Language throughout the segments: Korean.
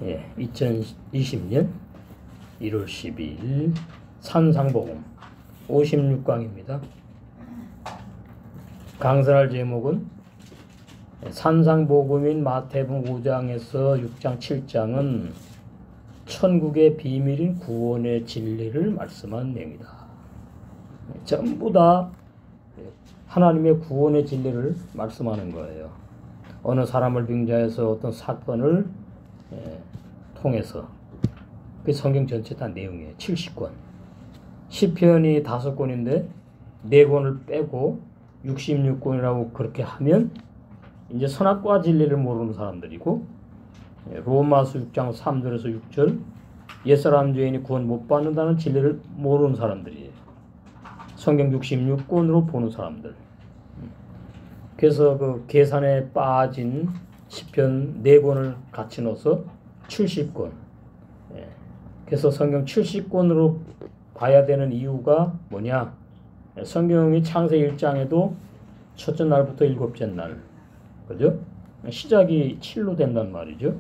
2020년 1월 12일 산상복음 56강입니다. 강설할 제목은 산상복음인 마태복음 5장에서 6장 7장은 천국의 비밀인 구원의 진리를 말씀한 내용이다. 전부 다 하나님의 구원의 진리를 말씀하는 거예요. 어느 사람을 빙자해서 어떤 사건을 통해서 그 성경 전체 다 내용이에요. 70권. 시편이 5권인데 4권을 빼고 66권이라고 그렇게 하면 이제 선악과 진리를 모르는 사람들이고, 로마서 6장 3절에서 6절 옛사람 죄인이 구원 못 받는다는 진리를 모르는 사람들이에요. 성경 66권으로 보는 사람들. 그래서 그 계산에 빠진 시편 4권을 같이 넣어서 70권. 그래서 성경 70권으로 봐야 되는 이유가 뭐냐? 성경이 창세기 1장에도 첫째 날부터 일곱째 날, 그죠? 시작이 7로 된단 말이죠.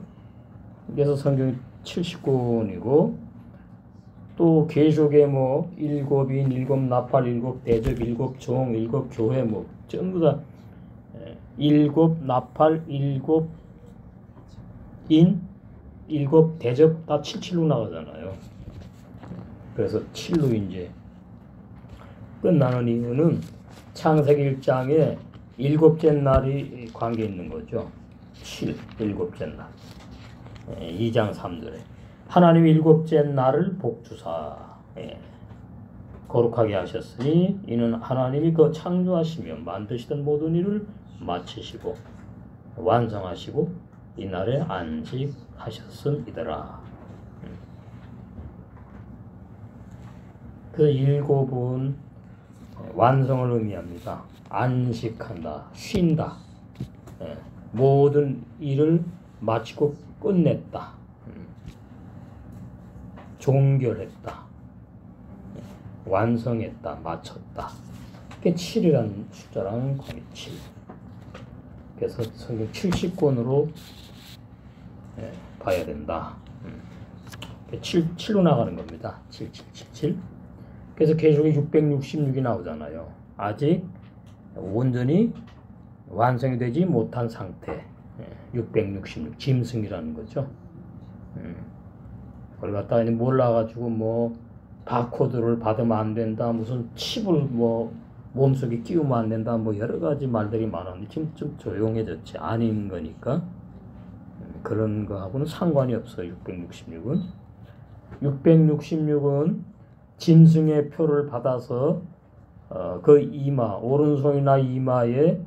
그래서 성경이 70권이고, 또 계시록에 뭐 일곱인, 일곱 나팔, 일곱 대접, 일곱 종, 일곱 교회 뭐 전부 다 일곱 나팔, 일곱 인, 일곱 대접 다 77로 나가잖아요. 그래서 7로 이제 끝나는 이유는 창세기 1장에 일곱째 날이 관계 있는 거죠. 7, 일곱째 날. 2장 3절에 하나님이 일곱째 날을 복주사 거룩하게 하셨으니 이는 하나님이 그 창조하시며 만드시던 모든 일을 마치시고 완성하시고 이 날에 안식하셨음이더라. 그 일곱은 완성을 의미합니다. 안식한다, 쉰다, 모든 일을 마치고 끝냈다, 종결했다, 완성했다, 마쳤다. 그게 7이라는 숫자라는 거기 7. 그래서 성경 70권으로 봐야 된다. 7로 나가는 겁니다. 7777. 그래서 계시록에 666이 나오잖아요. 아직 온전히 완성이 되지 못한 상태. 666 짐승이라는 거죠. 그걸 갖다가 몰라가지고 뭐 바코드를 받으면 안 된다, 무슨 칩을 뭐 몸속에 끼우면 안 된다, 뭐 여러 가지 말들이 많았는데 지금 좀 조용해졌지. 아닌 거니까 그런 거하고는 상관이 없어요. 666은 666은 짐승의 표를 받아서 그 이마, 오른손이나 이마에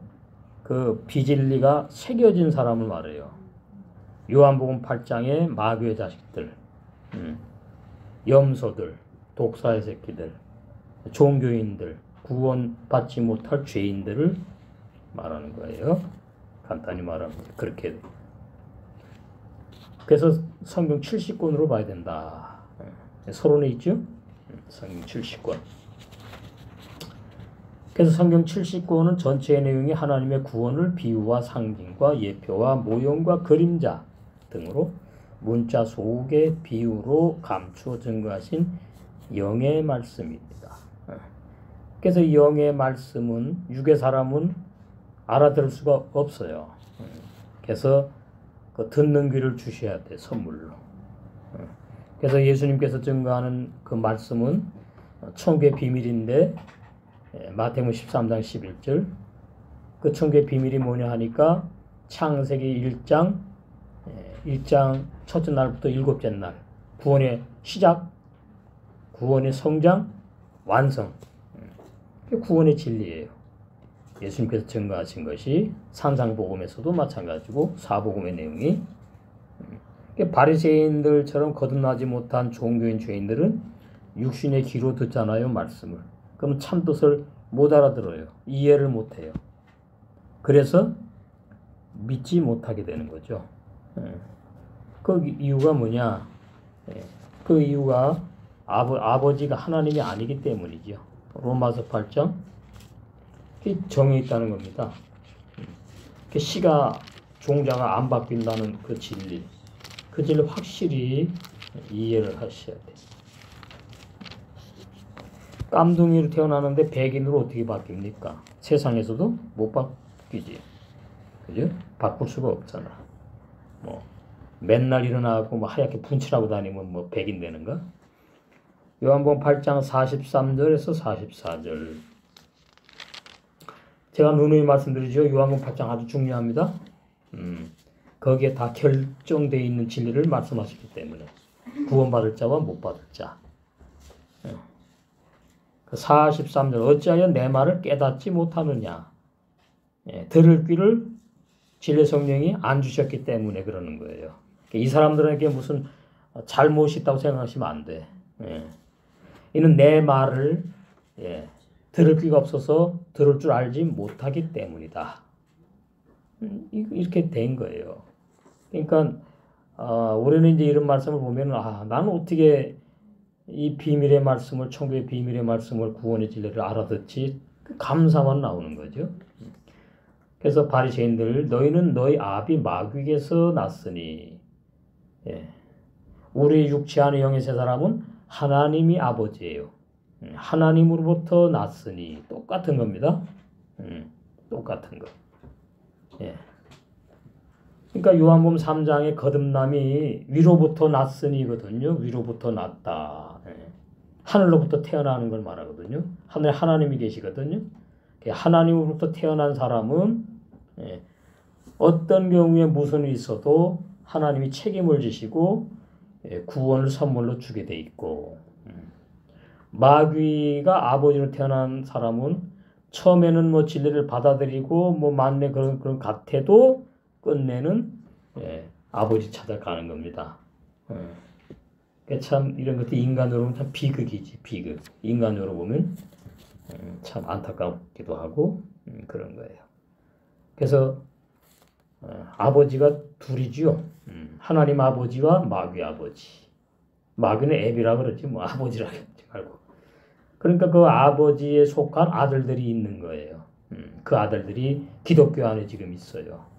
그 비진리가 새겨진 사람을 말해요. 요한복음 8장에 마귀의 자식들, 염소들, 독사의 새끼들, 종교인들, 구원받지 못할 죄인들을 말하는 거예요. 간단히 말하면 그렇게. 그래서 성경 70권으로 봐야 된다. 서론에 있죠? 성경 70권. 그래서 성경 70권은 전체의 내용이 하나님의 구원을 비유와 상징과 예표와 모형과 그림자 등으로 문자 속의 비유로 감추어 증거하신 영의 말씀입니다. 그래서 이 영의 말씀은 육의 사람은 알아들을 수가 없어요. 그래서 그 듣는 귀를 주셔야 돼, 선물로. 그래서 예수님께서 증거하는 그 말씀은 천국의 비밀인데, 마태복음 13장 11절, 그 천국의 비밀이 뭐냐 하니까 창세기 1장 첫째 날부터 일곱째 날, 구원의 시작, 구원의 성장, 완성. 그게 구원의 진리예요. 예수님께서 증거하신 것이 산상복음에서도 마찬가지고 사복음의 내용이. 바리새인들처럼 거듭나지 못한 종교인 죄인들은 육신의 귀로 듣잖아요, 말씀을. 그럼 참뜻을 못 알아들어요. 이해를 못해요. 그래서 믿지 못하게 되는 거죠. 그 이유가 뭐냐? 그 이유가 아버지가 하나님이 아니기 때문이죠. 로마서 8장 정이 있다는 겁니다. 씨가 종자가 안 바뀐다는 그 진리. 그 진리 확실히 이해를 하셔야 돼. 깜둥이로 태어나는데 백인으로 어떻게 바뀝니까? 세상에서도 못 바뀌지. 그죠? 바꿀 수가 없잖아. 뭐 맨날 일어나고 뭐 하얗게 분칠하고 다니면 뭐 백인 되는가? 요한복음 8장 43절에서 44절. 제가 누누이 말씀드리죠. 요한복음 8장 아주 중요합니다. 거기에 다 결정되어 있는 진리를 말씀하시기 때문에 구원받을 자와 못 받을 자. 43절 어찌하여 내 말을 깨닫지 못하느냐. 들을 귀를 진리 성령이 안 주셨기 때문에 그러는 거예요. 이 사람들에게 무슨 잘못이 있다고 생각하시면 안 돼. 이는 내 말을 들을 귀가 없어서 들을 줄 알지 못하기 때문이다. 이렇게 된 거예요. 그러니까 우리는 이제 이런 말씀을 보면 나는 어떻게 이 비밀의 말씀을 천국의 비밀의 말씀을 구원의 진리를 알아듣지 감사만 나오는 거죠. 그래서 바리새인들 너희는 너희 아비 마귀에게서 났으니 우리 육체 안에 영의 세 사람은 하나님이 아버지예요. 하나님으로부터 났으니 똑같은 겁니다. 똑같은 거. 그러니까 요한복음 3장의 거듭남이 위로부터 났으니거든요. 위로부터 났다. 하늘로부터 태어나는 걸 말하거든요. 하늘에 하나님이 계시거든요. 하나님으로부터 태어난 사람은 어떤 경우에 무슨 일이 있어도 하나님이 책임을 지시고 구원을 선물로 주게 돼 있고, 마귀가 아버지로 태어난 사람은 처음에는 뭐 진리를 받아들이고 뭐 만내 그런 같아도 끝내는 아버지 찾아가는 겁니다. 참 이런 것도 인간으로 보면 참 비극이지, 비극. 인간으로 보면 참 안타깝기도 하고 그런 거예요. 그래서 아버지가 둘이지요. 하나님 아버지와 마귀 아버지. 마귀는 애비라 그러지 뭐 아버지라 그러지 말고. 그러니까 그 아버지에 속한 아들들이 있는 거예요. 그 아들들이 기독교 안에 지금 있어요.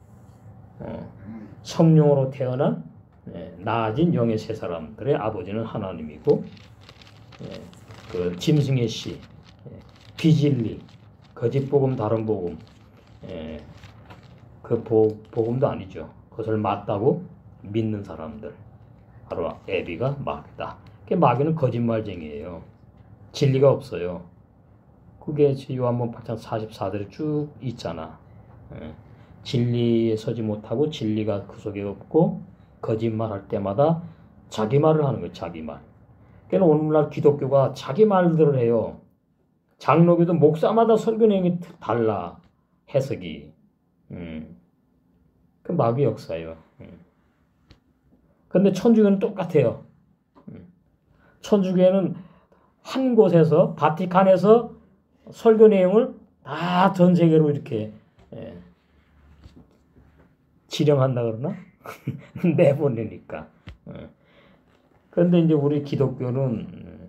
성령으로 태어난 나아진 영의 세 사람들의 아버지는 하나님이고, 그 짐승의 씨, 비진리, 거짓 복음, 다른 복음, 그 복음도 아니죠. 그것을 맞다고 믿는 사람들, 바로 애비가 마귀다. 그 마귀는 거짓말쟁이에요. 진리가 없어요. 그게 요한복음 8장 44절에 쭉 있잖아. 진리에 서지 못하고 진리가 그 속에 없고 거짓말할 때마다 자기 말을 하는 거예요. 자기 말. 그러니까 오늘날 기독교가 자기 말들을 해요. 장로교도 목사마다 설교 내용이 달라. 해석이. 그 마귀 역사예요. 근데 천주교는 똑같아요. 천주교는 한 곳에서 바티칸에서 설교 내용을 다 전 세계로 이렇게 지령한다 그러나? 내보내니까. 그런데 이제 우리 기독교는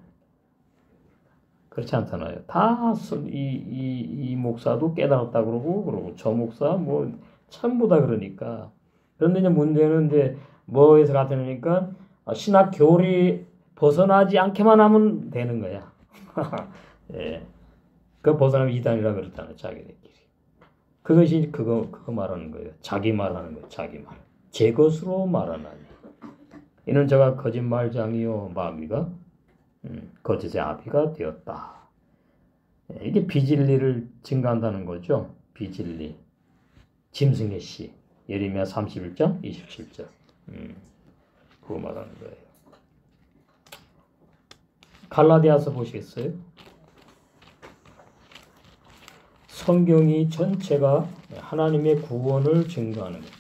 그렇지 않잖아요. 다 이 목사도 깨달았다 그러고 저 목사 뭐 전부 다 그러니까. 그런데 이제 문제는 이제 뭐에서 같으니까 신학 교리 벗어나지 않게만 하면 되는 거야. 그 벗어나면 이단이라 그랬잖아요. 자기들끼리. 그것이 그거 말하는 거예요. 자기 말하는 거예요. 자기 말. 제 것으로 말하나니. 이는 저가 거짓말장이요 마귀가 거짓의 아비가 되었다. 이게 비진리를 증가한다는 거죠. 비진리. 짐승의 씨. 예레미야 31장 27절. 그거 말하는 거예요. 갈라디아서 보시겠어요? 성경이 전체가 하나님의 구원을 증거하는 거예요.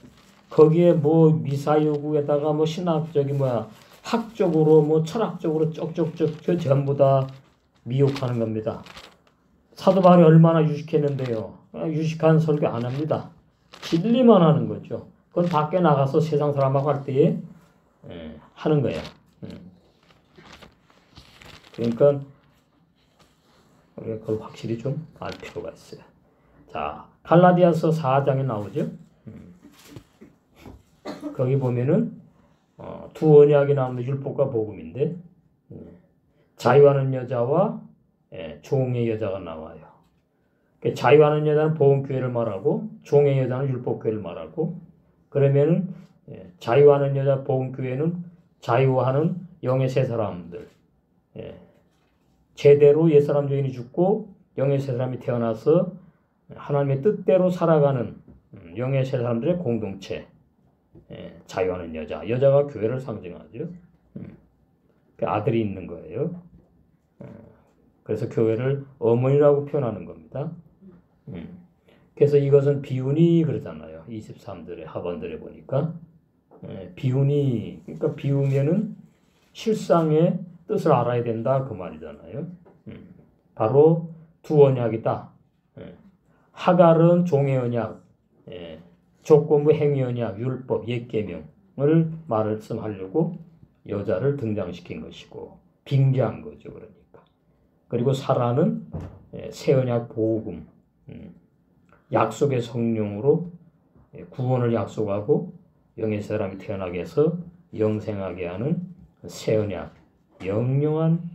거기에 뭐 미사 요구에다가 뭐 신학적인 학적으로 뭐 철학적으로 쪽쪽쪽 그 전부 다 미혹하는 겁니다. 사도 바울이 얼마나 유식했는데요. 유식한 설교 안 합니다. 진리만 하는 거죠. 그건 밖에 나가서 세상 사람하고 할 때에 하는 거야. 그러니까 우리가 그걸 확실히 좀 알 필요가 있어요. 자, 갈라디아서 4장에 나오죠. 거기 보면은 두 언약이 나오는데 율법과 복음인데 자유하는 여자와 종의 여자가 나와요. 자유하는 여자는 복음교회를 말하고 종의 여자는 율법교회를 말하고 그러면은 자유하는 여자 복음교회는 자유하는 영의 세 사람들 제대로 옛사람 죄인이 죽고 영의 세 사람이 태어나서 하나님의 뜻대로 살아가는 영의 세 사람들의 공동체 자유하는 여자가 교회를 상징하죠. 그 아들이 있는 거예요. 그래서 교회를 어머니라고 표현하는 겁니다. 그래서 이것은 비운이 그러잖아요. 23절의 학원들에 보니까 비운이 그러니까 비우면은 실상의 뜻을 알아야 된다 그 말이잖아요. 바로 두 언약이다. 하갈은 종의 언약, 조건부 행위 언약, 율법, 옛계명을 말씀하려고 여자를 등장시킨 것이고 빙자한 거죠. 그러니까. 그리고 사라는 새 언약 복음, 약속의 성령으로 구원을 약속하고 영의 사람이 태어나게 해서 영생하게 하는 새 언약, 영영한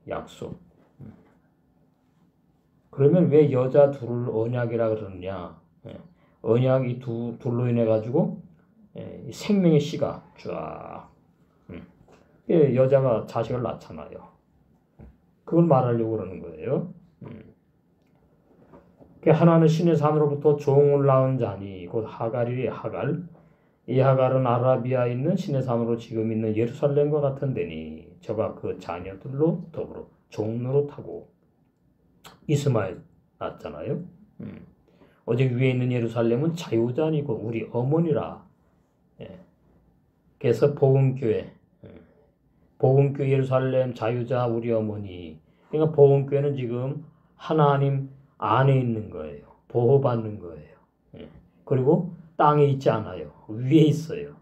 약속. 그러면 왜 여자 둘을 언약이라 그러느냐? 언약이 둘로 인해 가지고 생명의 씨가 쫙 여자가 자식을 낳잖아요. 그걸 말하려고 그러는 거예요. 하나는 신의 산으로부터 종을 낳은 자니 곧 하갈이래 하갈. 이 하갈은 아라비아에 있는 신의 산으로 지금 있는 예루살렘과 같은 데니 저가 그 자녀들로 더불어 종노릇하고 이스마엘 낳았잖아요. 오직 위에 있는 예루살렘은 자유자니고 우리 어머니라. 그래서 복음교회 예루살렘 자유자 우리 어머니. 그러니까 복음교회는 지금 하나님 안에 있는 거예요. 보호받는 거예요. 그리고 땅에 있지 않아요. 위에 있어요.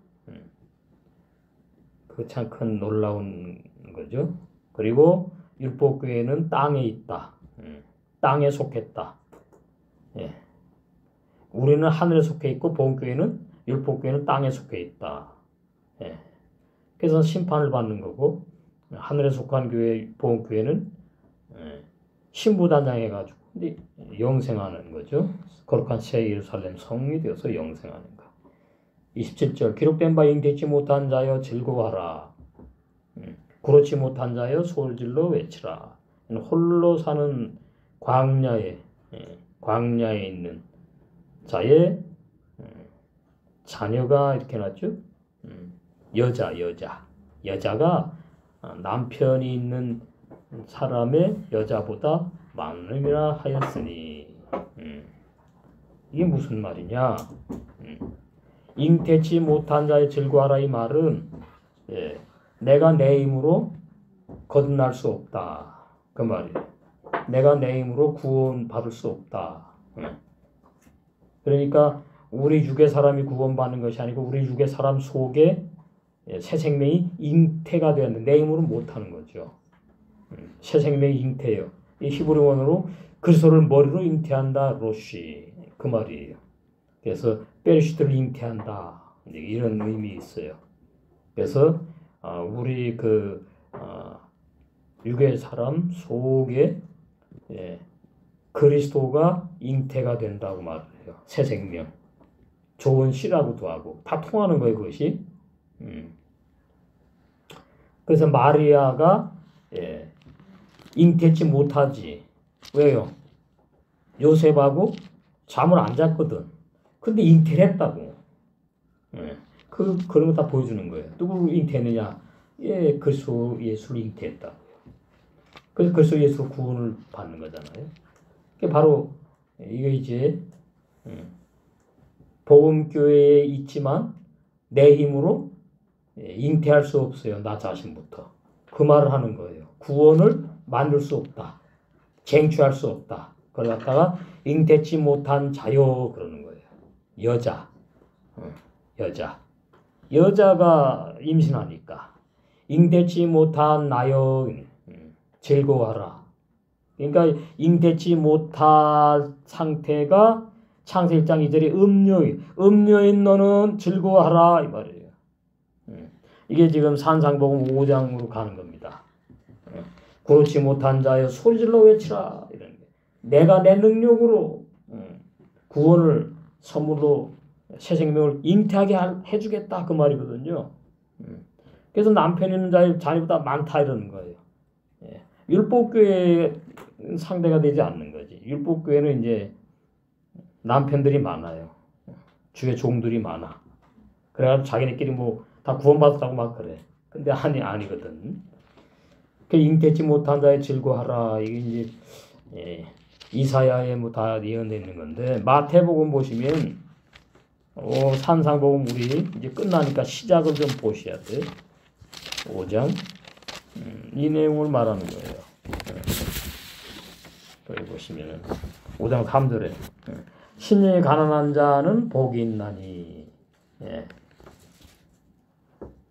그 참 큰 놀라운 거죠. 그리고 율법교회는 땅에 있다. 땅에 속했다. 우리는 하늘에 속해 있고 복음교회는 율법교회는 땅에 속해 있다. 그래서 심판을 받는 거고 하늘에 속한 교회 복음교회는 신부단장해가지고 영생하는 거죠. 거룩한 새 예루살렘 성이 되어서 영생하는 거. 27절 기록된 바 잉태치 못한 자여 즐거워하라. 그렇지 못한 자여 소리질러 외치라. 홀로 사는 광야에 있는 자의 자녀가 이렇게 났죠. 여자가 남편이 있는 사람의 여자보다 많음이라 하였으니 이게 무슨 말이냐? 잉태치 못한 자의 즐거워하라 이 말은 내가 내 힘으로 거듭날 수 없다 그 말이에요. 내가 내 힘으로 구원받을 수 없다. 그러니까 우리 육의 사람이 구원받는 것이 아니고 우리 육의 사람 속에 새 생명이 잉태가 되었는데 내 힘으로 못하는 거죠. 새 생명이 잉태예요. 이 히브리 원어로 그리스도를 머리로 잉태한다 로시 그 말이에요. 그래서 베르시트를 잉태한다 이런 의미 있어요. 그래서 우리 육의 사람 속에 그리스도가 잉태가 된다고 말을 해요. 새 생명, 좋은 씨라고도 하고 다 통하는 거예요 그것이. 그래서 마리아가 잉태치 못하지. 왜요? 요셉하고 잠을 안 잤거든. 근데 잉태를 했다고. 그런 거 다 보여주는 거예요. 누구를 잉태했느냐? 그리스도 예수를 잉태했다. 그래서 그리스도 예수로 구원을 받는 거잖아요. 그게 바로 이게 이제 복음교회에 있지만 내 힘으로 잉태할 수 없어요. 나 자신부터. 그 말을 하는 거예요. 구원을 만들 수 없다. 쟁취할 수 없다. 그걸 갖다가 잉태치 못한 자요 그러는 거예요. 여자가 임신하니까 잉태치 못한 나요 즐거워하라. 그러니까 잉태치 못한 상태가 창세기 1장 2절에 음녀인 너는 즐거워하라 이 말이에요. 이게 지금 산상복음 5장으로 가는 겁니다. 그렇지 못한 자여 소리질러 외치라 이런 게. 내가 내 능력으로 구원을 선물로 새 생명을 잉태하게 해주겠다 그 말이거든요. 그래서 남편 있는 자녀보다 많다 이러는 거예요. 예. 율법교회 상대가 되지 않는 거지. 율법교회는 이제 남편들이 많아요. 주의 종들이 많아. 그래가지고 자기네끼리 뭐 다 구원받았다고 막 그래. 근데 아니거든. 그 잉태치 못한 자의 즐거하라. 이게 이제 예, 이사야에 뭐 다 예언되어 있는 건데 마태복음 보시면 산상복음 우리 이제 끝나니까 시작을 좀 보셔야 돼. 5장 이 내용을 말하는 거예요. 여기 보시면은 5장 3절에 심령이 가난한 자는 복이 있나니. 예.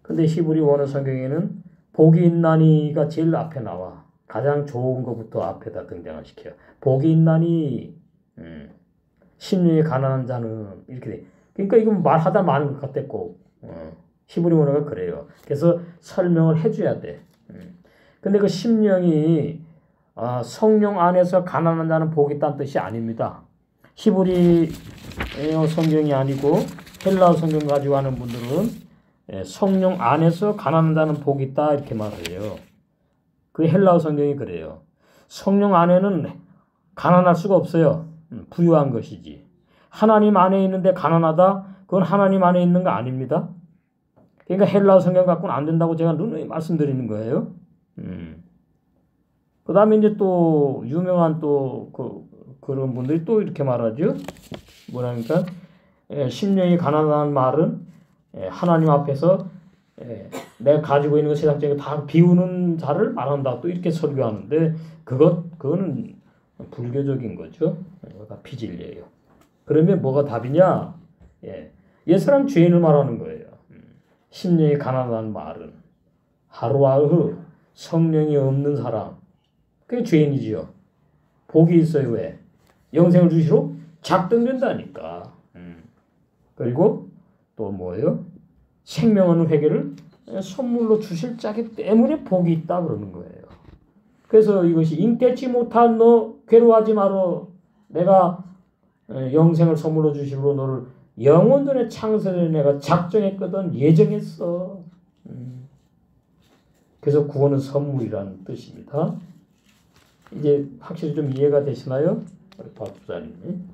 근데 히브리 원어 성경에는 복이 있나니가 제일 앞에 나와. 가장 좋은 것부터 앞에다 등장을 시켜요. 복이 있나니 심령이 가난한 자는 이렇게 돼. 그러니까 이건 말하다 많은 것 같았고 히브리 원어가 그래요. 그래서 설명을 해줘야 돼. 근데 그 심령이 성령 안에서 가난한 자는 복이 있다는 뜻이 아닙니다. 히브리 성경이 아니고 헬라어 성경 가지고 하는 분들은 성령 안에서 가난한 자는 복이 있다 이렇게 말해요. 그 헬라어 성경이 그래요. 성령 안에는 가난할 수가 없어요. 부유한 것이지. 하나님 안에 있는데 가난하다? 그건 하나님 안에 있는 거 아닙니다. 그러니까 헬라어 성경 갖고는 안 된다고 제가 누누이 말씀드리는 거예요. 그 다음에 이제 또 유명한 또 그런 분들이 또 이렇게 말하죠. 뭐라니까 심령이 가난하다는 말은 하나님 앞에서 내가 가지고 있는 것 세상적인 다 비우는 자를 말한다. 또 이렇게 설교하는데 그거는 불교적인 거죠. 다 비진리예요. 그러면 뭐가 답이냐? 옛사람 죄인을 말하는 거예요. 심령이 가난하다는 말은 하루아흐 성령이 없는 사람 그게 죄인이지요. 복이 있어요. 왜? 영생을 주시러 작정된다니까. 그리고 또 뭐예요? 생명 없는 회개를 선물로 주실 자기 때문에 복이 있다 그러는 거예요. 그래서 이것이 잉태치 못한 너 괴로워하지 마라. 내가 영생을 선물로 주시러 너를 영원 전에 창세전에 내가 작정했거든. 예정했어. 그래서 구원은 선물이라는 뜻입니다. 이제 확실히 좀 이해가 되시나요? 박주사님.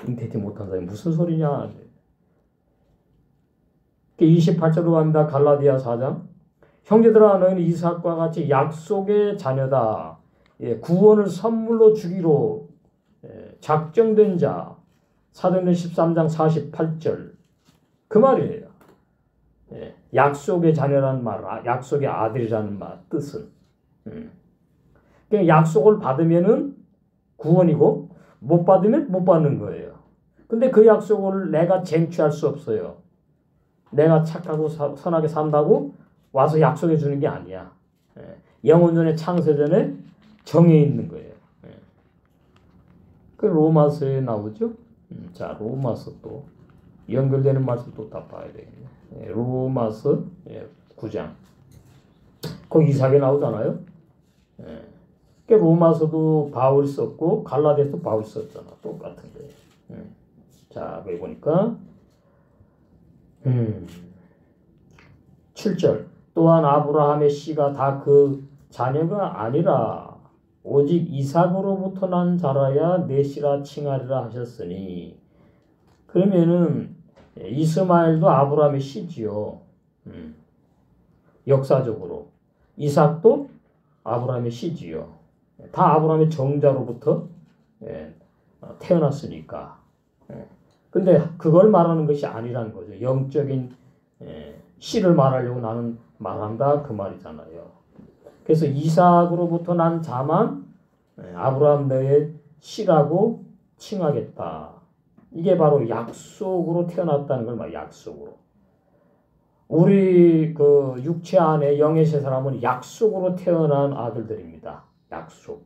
잉태치 못한 사람이 무슨 소리냐? 28절로 갑니다. 갈라디아 4장. 형제들아 너희는 이삭과 같이 약속의 자녀다. 구원을 선물로 주기로 작정된 자. 사도행전 13장 48절. 그 말이에요. 약속의 자녀라는 말, 약속의 아들이라는 말, 뜻은. 그러니까 약속을 받으면은 구원이고 못 받으면 못 받는 거예요. 근데 그 약속을 내가 쟁취할 수 없어요. 내가 착하고 선하게 산다고 와서 약속해 주는 게 아니야. 영원전에 창세전에 정해 있는 거예요. 그 로마서에 나오죠. 자, 로마서 또 연결되는 말씀 또 다 봐야 되겠네. 로마서 9장. 거기 이삭이 나오잖아요. 그 로마서도 바울 썼고 갈라디아서도 바울 썼잖아. 똑같은 거예요. 자, 여기 보니까 7절. 또한 아브라함의 씨가 다 그 자녀가 아니라 오직 이삭으로부터 난 자라야 내 씨라 칭하리라 하셨으니. 그러면은 이스마엘도 아브라함의 씨지요. 역사적으로. 이삭도 아브라함의 씨지요. 다 아브라함의 정자로부터 태어났으니까. 근데 그걸 말하는 것이 아니라는 거죠. 영적인 씨를 말하려고 나는 말한다 그 말이잖아요. 그래서 이삭으로부터 난 자만 아브라함 너의 씨라고 칭하겠다. 이게 바로 약속으로 태어났다는 걸 말이야. 약속으로. 우리 그 육체 안에 영의 세 사람은 약속으로 태어난 아들들입니다. 약속.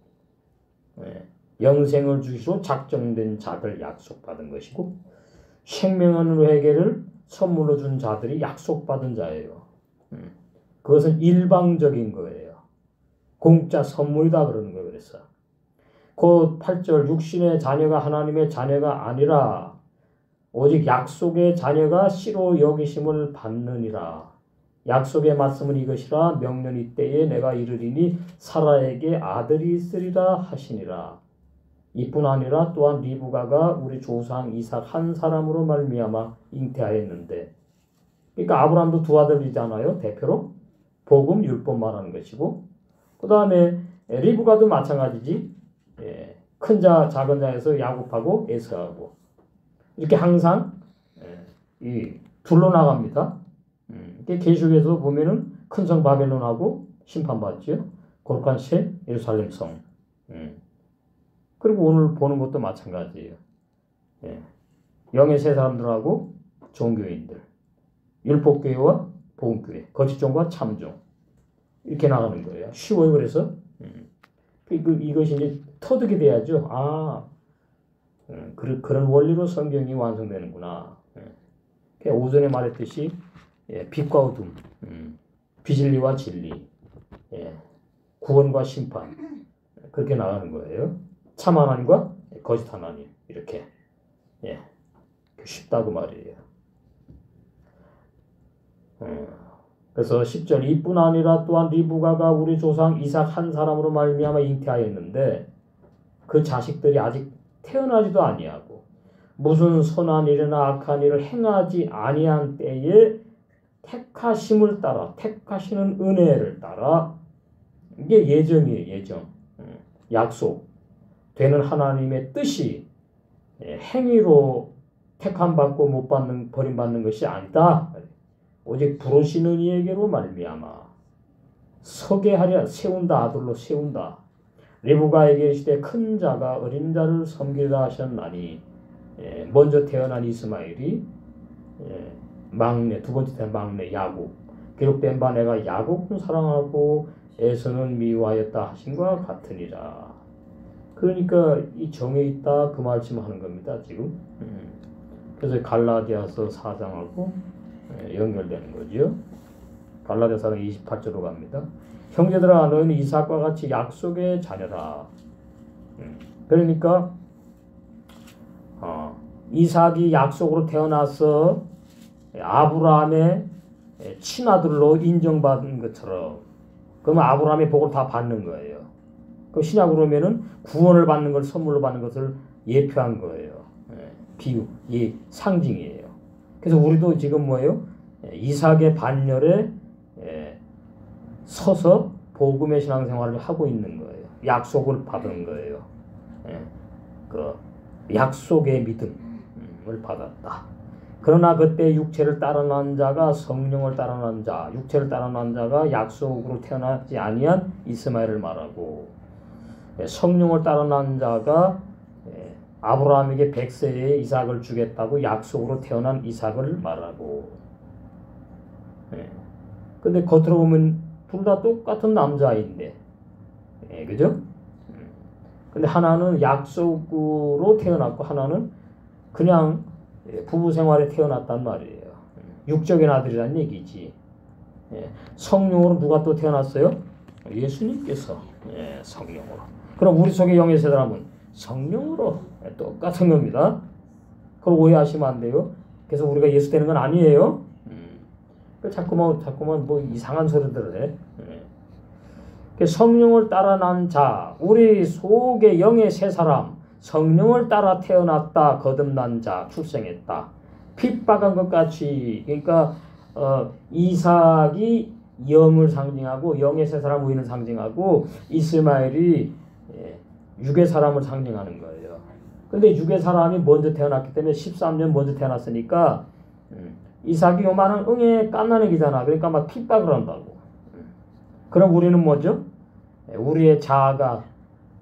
영생을 주시로 작정된 자들 약속받은 것이고 생명하는 회개를 선물로 준 자들이 약속받은 자예요. 그것은 일방적인 거예요. 공짜 선물이다 그러는 거예요. 그래서 곧 8절 육신의 자녀가 하나님의 자녀가 아니라 오직 약속의 자녀가 씨로 여기심을 받느니라. 약속의 말씀은 이것이라 명년 이때에 내가 이르리니 사라에게 아들이 있으리라 하시니라. 이뿐 아니라 또한 리브가가 우리 조상 이삭 한 사람으로 말미암아 잉태하였는데, 그러니까 아브라함도 두 아들이잖아요. 대표로 복음 율법 말하는 것이고, 그 다음에 리브가도 마찬가지지. 큰 자 작은 자에서 야곱하고 에서하고 이렇게 항상 이 둘러 나갑니다. 계시록에서 보면은 큰 성 바벨론하고 심판받죠. 거룩한 새 예루살렘 성. 그리고 오늘 보는 것도 마찬가지예요. 영의 세 사람들하고 종교인들, 율법교회와 복음교회, 거짓종과 참종 이렇게 나가는 거예요. 쉬워요. 그래서 이것이 이제 터득이 돼야죠. 그런 원리로 성경이 완성되는구나. 오전에 말했듯이 빛과 어둠, 비진리와 진리, 구원과 심판 그렇게 나가는 거예요. 참 하나님과 거짓 하나님 이렇게 쉽다고 말이에요. 그래서 10절 이뿐 아니라 또한 리브가가 우리 조상 이삭 한 사람으로 말미암아 잉태하였는데 그 자식들이 아직 태어나지도 아니하고 무슨 선한 일이나 악한 일을 행하지 아니한 때에 택하심을 따라 택하시는 은혜를 따라 이게 예정이에요. 예정. 약속. 되는 하나님의 뜻이 행위로 택함받고 못 받는 버림받는 것이 아니다. 오직 부르시는 이에게로 말미암아 서게 하려 세운다. 아들로 세운다. 리브가에게 이르시되 큰 자가 어린 자를 섬기라 하셨나니 먼저 태어난 이스마엘이 막내 두 번째 태어난 막내 야곱 기록된 바 내가 야곱은 사랑하고 에서는 미워하였다 하신과 같으니라. 그러니까 이 정에 있다 그 말씀하는 겁니다. 지금. 그래서 갈라디아서 4장하고 연결되는 거죠. 갈라디아서 28절로 갑니다. 형제들아 너희는 이삭과 같이 약속의 자녀라. 그러니까 이삭이 약속으로 태어나서 아브라함의 친아들로 인정받은 것처럼 그러면 아브라함의 복을 다 받는 거예요. 그 신약으로 보면은 구원을 받는 걸 선물로 받는 것을 예표한 거예요. 비유, 상징이에요. 그래서 우리도 지금 뭐예요? 이삭의 반열에 서서 복음의 신앙생활을 하고 있는 거예요. 약속을 받은 거예요. 그 약속의 믿음을 받았다. 그러나 그때 육체를 따라 난 자가 성령을 따라 난 자, 육체를 따라 난 자가 약속으로 태어나지 아니한 이스마엘을 말하고 성령을 따라 난 자가 아브라함에게 100세에 이삭을 주겠다고 약속으로 태어난 이삭을 말하고 근데 겉으로 보면 둘 다 똑같은 남자인데 그죠? 근데 하나는 약속으로 태어났고 하나는 그냥 부부 생활에 태어났단 말이에요. 육적인 아들이란 얘기지. 성령으로 누가 또 태어났어요? 예수님께서 성령으로. 그럼 우리 속에 영의 세 사람은 성령으로 똑같은 겁니다. 그걸 오해하시면 안 돼요. 그래서 우리가 예수 되는 건 아니에요. 자꾸만 뭐 이상한 소리들을 해. 성령을 따라 난 자, 우리 속에 영의 세 사람, 성령을 따라 태어났다, 거듭난 자, 출생했다. 핍박한 것 같이, 그러니까 이삭이 영을 상징하고 영의 세 사람 우리는 상징하고 이스마엘이 육의 사람을 상징하는 거예요. 근데 육의 사람이 먼저 태어났기 때문에 13년 먼저 태어났으니까 이삭이 요만한 응애 깐난애기잖아. 그러니까 막 핍박을 한다고. 그럼 우리는 뭐죠? 우리의 자아가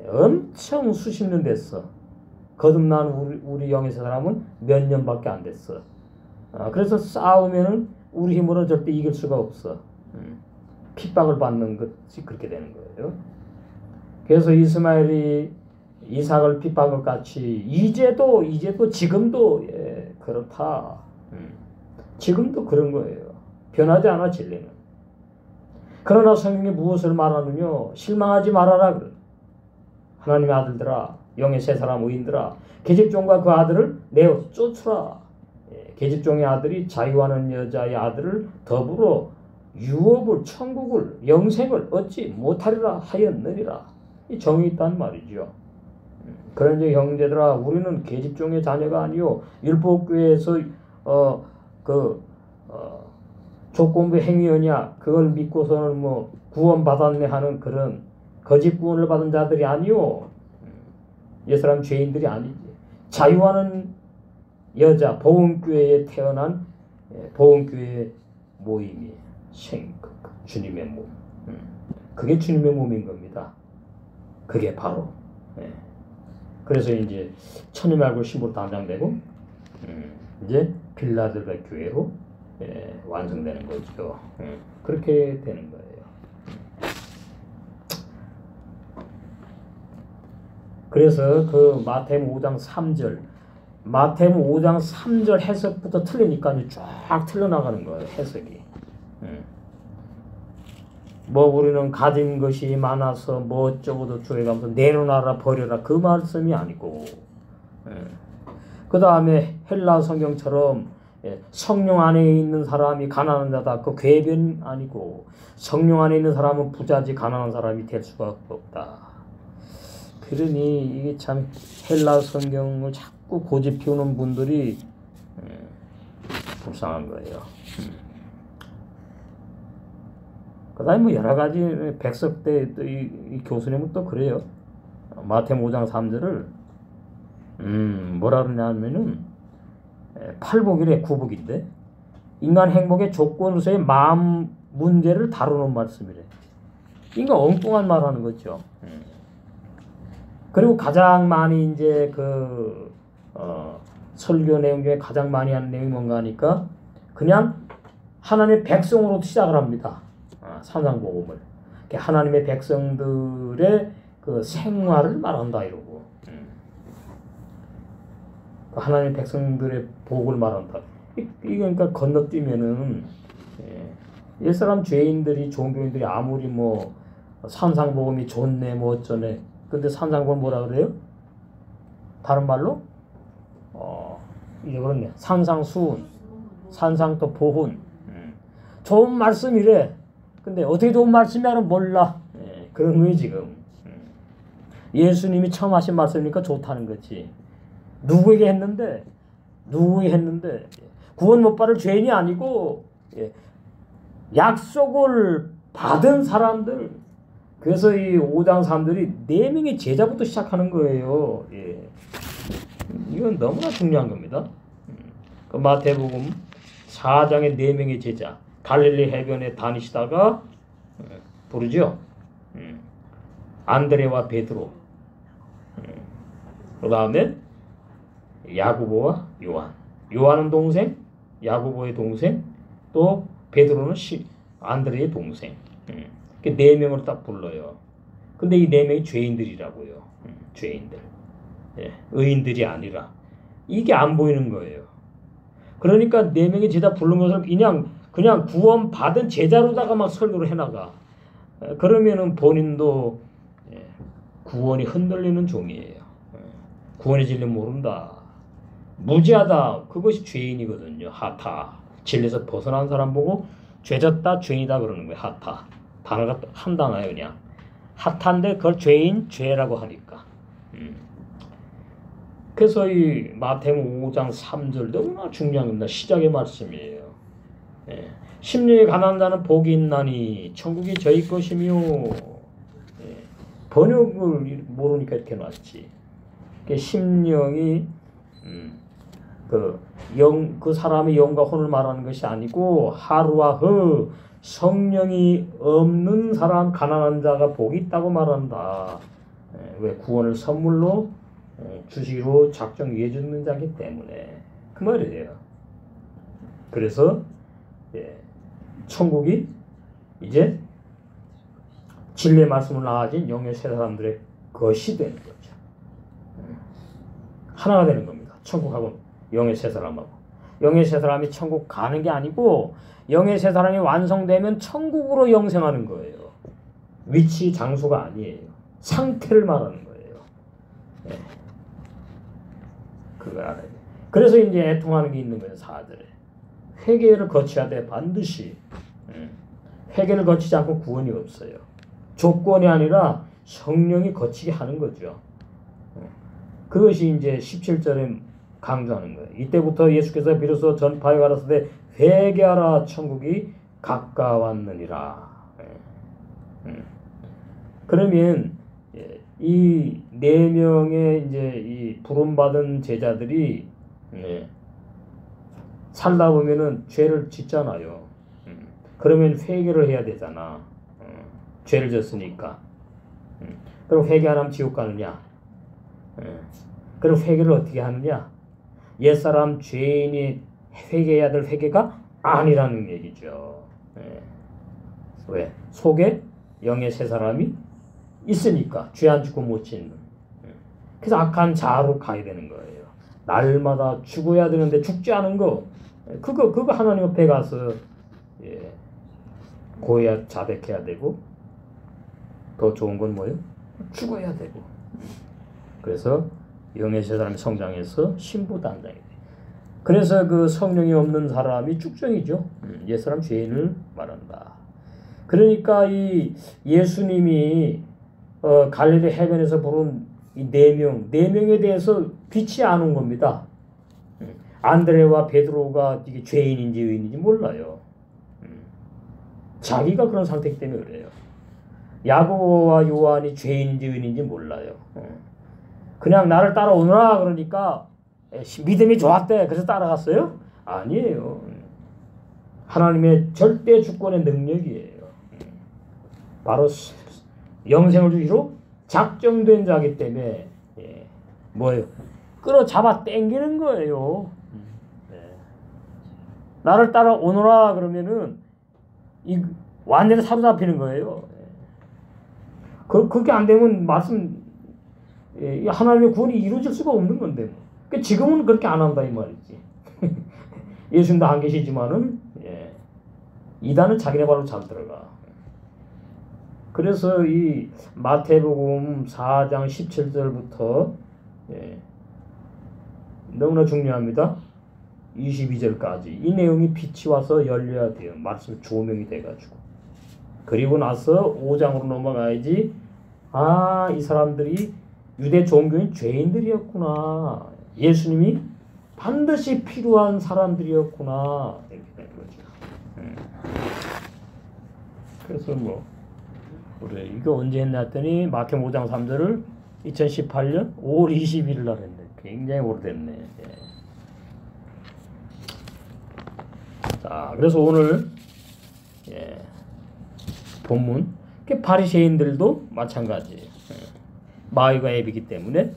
엄청 수십 년 됐어. 거듭난 우리 영의 사람은 몇 년밖에 안 됐어. 그래서 싸우면은 우리 힘으로는 절대 이길 수가 없어. 핍박을 받는 것이 그렇게 되는 거예요. 그래서 이스마엘이 이삭을 핍박을 같이 이제도 지금도 그렇다. 지금도 그런 거예요. 변하지 않아 진리는. 그러나 성경이 무엇을 말하느냐? 실망하지 말아라. 하나님의 아들들아, 영의 세 사람 의인들아, 계집종과 그 아들을 내어 쫓으라. 계집종의 아들이 자유하는 여자의 아들을 더불어 유업을, 천국을, 영생을 얻지 못하리라 하였느니라. 이 정이 있단 말이죠. 그런데 형제들아, 우리는 계집종의 자녀가 아니요 율법교회에서 조건부 행위였냐 그걸 믿고서는 뭐 구원받았네 하는 그런 거짓 구원을 받은 자들이 아니요 옛사람 죄인들이 아니지. 자유하는 여자 보험교회에 태어난 보험교회의 모임이 주님의 몸. 그게 주님의 몸인 겁니다. 그게 바로 그래서 이제 천님의 얼굴 신부로 단장되고 이제 빌라델비아 교회로 완성되는 거죠. 그렇게 되는 거예요. 그래서 그 마태복음 5장 3절 마태복음 5장 3절 해석부터 틀리니까 이제 쫙 틀려나가는 거예요. 해석이. 뭐 우리는 가진 것이 많아서 뭐 어쩌고도 주에 가면서 내려놔라 버려라 그 말씀이 아니고 그 다음에 헬라 성경처럼 성령 안에 있는 사람이 가난한 자다 그 궤변 아니고 성령 안에 있는 사람은 부자지 가난한 사람이 될 수가 없다. 그러니 이게 참 헬라 성경을 자꾸 고집 피우는 분들이 불쌍한 거예요. 그 다음에 뭐 여러 가지 백석 때 이 교수님은 또 그래요. 마태복음 5장 3절을 뭐라 그러냐면은 팔복이래 구복인데 인간 행복의 조건으로서의 마음 문제를 다루는 말씀이래. 인간 엉뚱한 말 하는 거죠. 그리고 가장 많이 이제 설교 내용 중에 가장 많이 하는 내용이 뭔가 하니까 그냥 하나님의 백성으로 시작을 합니다. 산상복음을. 하나님의 백성들의 그 생활을 말한다 이러고. 하나님의 백성들의 복을 말한다. 그러니까 건너뛰면은 옛사람 죄인들이 종교인들이 아무리 뭐 산상복음이 좋네 뭐 어쩌네. 근데 산상복음 뭐라 그래요? 다른 말로 이제 그렇네. 산상수훈, 산상또 보훈. 좋은 말씀이래. 근데 어떻게 좋은 말씀이냐는 몰라. 그런 거예요 지금. 예수님이 처음 하신 말씀이니까 좋다는 거지. 누구에게 했는데 구원 못 받을 죄인이 아니고 약속을 받은 사람들. 그래서 이 5장 3절이 4명의 제자부터 시작하는 거예요. 이건 너무나 중요한 겁니다. 그 마태복음 4장의 4명의 제자 갈릴리 해변에 다니시다가 부르죠. 안드레와 베드로, 그 다음에 야고보와 요한. 요한은 동생, 야고보의 동생, 또 베드로는 안드레의 동생. 그 4명을 딱 불러요. 근데 이 4명이 죄인들이라고요. 죄인들. 의인들이 아니라. 이게 안 보이는 거예요. 그러니까 4명의 제자 부른 것을 그냥 구원받은 제자로다가 막 설교를 해나가. 그러면은 본인도 구원이 흔들리는 종이에요. 구원의 진리 모른다. 무지하다. 그것이 죄인이거든요. 하타. 진리에서 벗어난 사람 보고 죄졌다, 죄인이다 그러는 거예요. 하타. 단어가 한 단어예요, 그냥. 하타인데 그걸 죄라고 하니까. 그래서 이 마태복음 5장 3절 너무나 중요한 겁니다. 시작의 말씀이에요. 심령이 가난한 자는 복이 있나니 천국이 저희 것이며. 번역을 모르니까 이렇게 놨지. 심령이 그 사람의 영과 혼을 말하는 것이 아니고 하루와 허 성령이 없는 사람 가난한 자가 복이 있다고 말한다. 왜 구원을 선물로 주시기로 작정해 주는 자이기 때문에 그 말이에요. 그래서 천국이 이제 진리의 말씀을 나아진 영의 세 사람들의 것이 되는 거죠. 하나가 되는 겁니다. 천국하고 영의 세 사람하고. 영의 세 사람이 천국 가는 게 아니고 영의 세 사람이 완성되면 천국으로 영생하는 거예요. 위치, 장소가 아니에요. 상태를 말하는 거예요. 네. 그걸 알아야 돼. 그래서 이제 애통하는 게 있는 거예요. 4절에. 회개를 거쳐야 돼. 반드시. 회개를 거치지 않고 구원이 없어요. 조건이 아니라 성령이 거치게 하는 거죠. 그것이 이제 17절에 강조하는 거예요. 이때부터 예수께서 비로소 전파에 가라사대 회개하라 천국이 가까웠느니라. 그러면 이 네 명의 이제 이 부름받은 제자들이 살다 보면은 죄를 짓잖아요. 그러면 회개를 해야 되잖아. 죄를 졌으니까. 그럼 회개 안 하면 지옥 가느냐? 그럼 회개를 어떻게 하느냐? 옛사람 죄인이 회개해야 될 회개가 아니라는 얘기죠. 왜? 속에 영의 세 사람이 있으니까 죄 안 짓고 못 짓는. 그래서 악한 자로 가야 되는 거예요. 날마다 죽어야 되는데 죽지 않은 거. 그거 하나님 앞에 가서 고해야 자백해야 되고 더 좋은 건 뭐예요? 죽어야 되고. 그래서 영의 세 사람이 성장해서 신부단장이 돼. 그래서 그 성령이 없는 사람이 쭉정이죠. 옛사람 죄인을 말한다. 그러니까 이 예수님이 갈릴리 해변에서 부른 이 네 명에 대해서 빛이 안 온 겁니다. 안드레와 베드로가 이게 죄인인지 의인인지 몰라요. 자기가 그런 상태이기 때문에 그래요. 야고보와 요한이 죄인인지 의인인지 몰라요. 그냥 나를 따라오너라 그러니까 믿음이 좋았대. 그래서 따라갔어요? 아니에요. 하나님의 절대 주권의 능력이에요. 바로 영생을 주기로 작정된 자기 때문에 뭐예요? 끌어잡아 당기는 거예요. 나를 따라오너라 그러면은 완전히 사로잡히는 거예요. 그렇게 안 되면 하나님의 구원이 이루어질 수가 없는 건데 뭐. 그러니까 지금은 그렇게 안 한다 이 말이지. 예수님도 안 계시지만은 이단은 자기네 발로 잘 들어가. 그래서 이 마태복음 4장 17절부터 너무나 중요합니다. 22절까지 이 내용이 빛이 와서 열려야 돼요. 말씀이 조명이 돼가지고. 그리고 나서 5장으로 넘어가야지. 아, 이 사람들이 유대 종교인 죄인들이었구나. 예수님이 반드시 필요한 사람들이었구나. 이렇게 되는 거죠. 그래서 뭐 그래 이거 언제 했나 했더니 마태복음 5장 3절을 2018년 5월 21일 날 했네. 굉장히 오래됐네. 자, 그래서 오늘 본문 바리새인들도 마찬가지예요. 마귀가 앱이기 때문에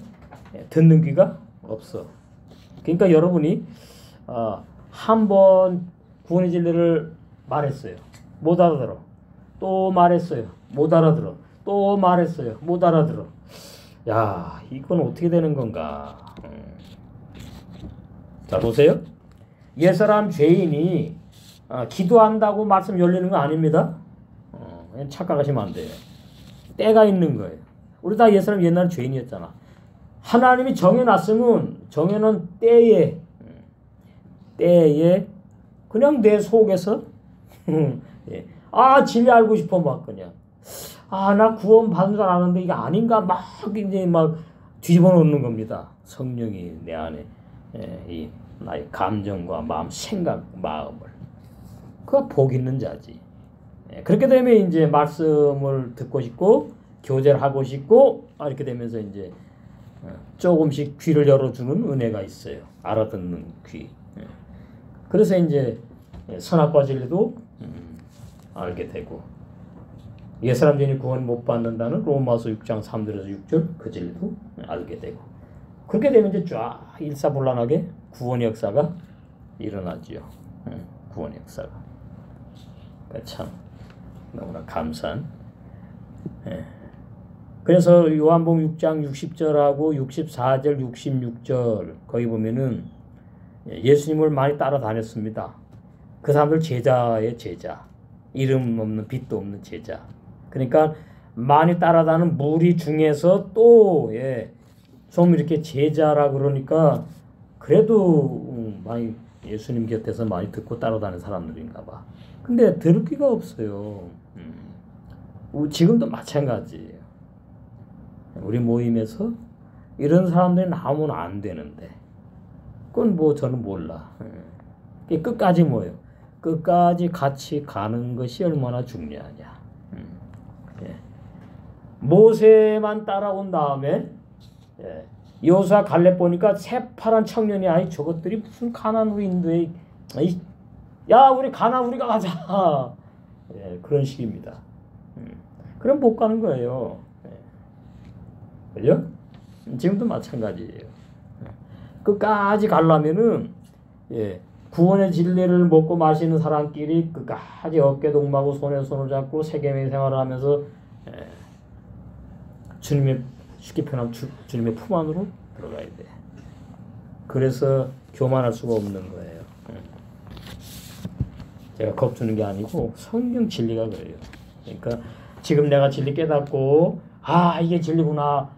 듣는 귀가 없어. 그러니까 여러분이 한 번 구원의 진리를 말했어요. 못 알아들어. 또 말했어요. 못 알아들어. 또 말했어요. 못 알아들어. 야, 이건 어떻게 되는 건가? 자, 보세요. 옛사람 죄인이 기도한다고 말씀 열리는 거 아닙니다. 착각하시면 안 돼요. 때가 있는 거예요. 우리 다 옛사람 옛날에 죄인이었잖아. 하나님이 정해놨으면 정해놓은 때에 그냥 내 속에서 진리 알고 싶어 막 그냥 나 구원 받은 줄 아는데 이게 아닌가 막 이제 막 뒤집어 놓는 겁니다. 성령이 내 안에 이 나의 감정과 마음, 생각, 마음을 그가 복 있는 자지. 그렇게 되면 이제 말씀을 듣고 싶고 교제를 하고 싶고 이렇게 되면서 이제 조금씩 귀를 열어주는 은혜가 있어요. 알아듣는 귀. 그래서 이제 선악과 진리도 알게 되고 옛사람 죄인이 구원 못 받는다는 로마서 6장 3절에서 6절 그 진리도 알게 되고 그렇게 되면 이제 쫙 일사불란하게 구원의 역사가 일어나지요. 구원의 역사가. 참 너무나 감사한. 그래서 요한복음 6장 60절하고 64절, 66절 거기 보면은 예수님을 많이 따라다녔습니다. 그 사람들 제자의 제자. 이름 없는 빛도 없는 제자. 그러니까 많이 따라다니는 무리 중에서 또 좀 이렇게 제자라 그러니까 그래도 많이 예수님 곁에서 많이 듣고 따라다니는 사람들인가 봐. 근데 들을 기가 없어요. 지금도 마찬가지예요. 우리 모임에서 이런 사람들이 나오면 안 되는데 그건 뭐 저는 몰라. 끝까지 뭐예요? 끝까지 같이 가는 것이 얼마나 중요하냐. 모세만 따라온 다음에 여호수아 갈렙 보니까 새파란 청년이 아이 저것들이 무슨 가나안인데 야 우리 가나안 우리가 가자. 그런 식입니다. 그럼 못 가는 거예요. 그죠? 지금도 마찬가지예요. 끝까지 가려면은 구원의 진리를 먹고 마시는 사람끼리 끝까지 어깨 동무하고 손에 손을 잡고 세계의 생활을 하면서 주님의 쉽게 표현하면 주님의 품 안으로 들어가야 돼. 그래서 교만할 수가 없는 거예요. 제가 겁주는 게 아니고 성경 진리가 그래요. 그러니까 지금 내가 진리 깨닫고 이게 진리구나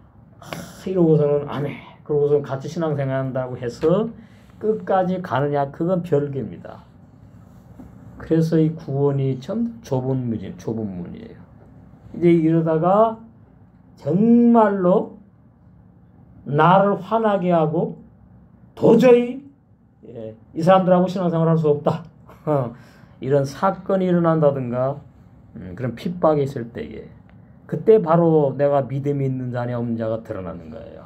이러고서는 안 해. 그러고서 같이 신앙생활한다고 해서 끝까지 가느냐 그건 별개입니다. 그래서 이 구원이 참 좁은 문이에요. 이제 이러다가 정말로 나를 화나게 하고 도저히 이 사람들하고 신앙생활할 수 없다. 이런 사건이 일어난다든가 그런 핍박이 있을 때에 그때 바로 내가 믿음이 있는 자냐 없는 자가 드러나는 거예요.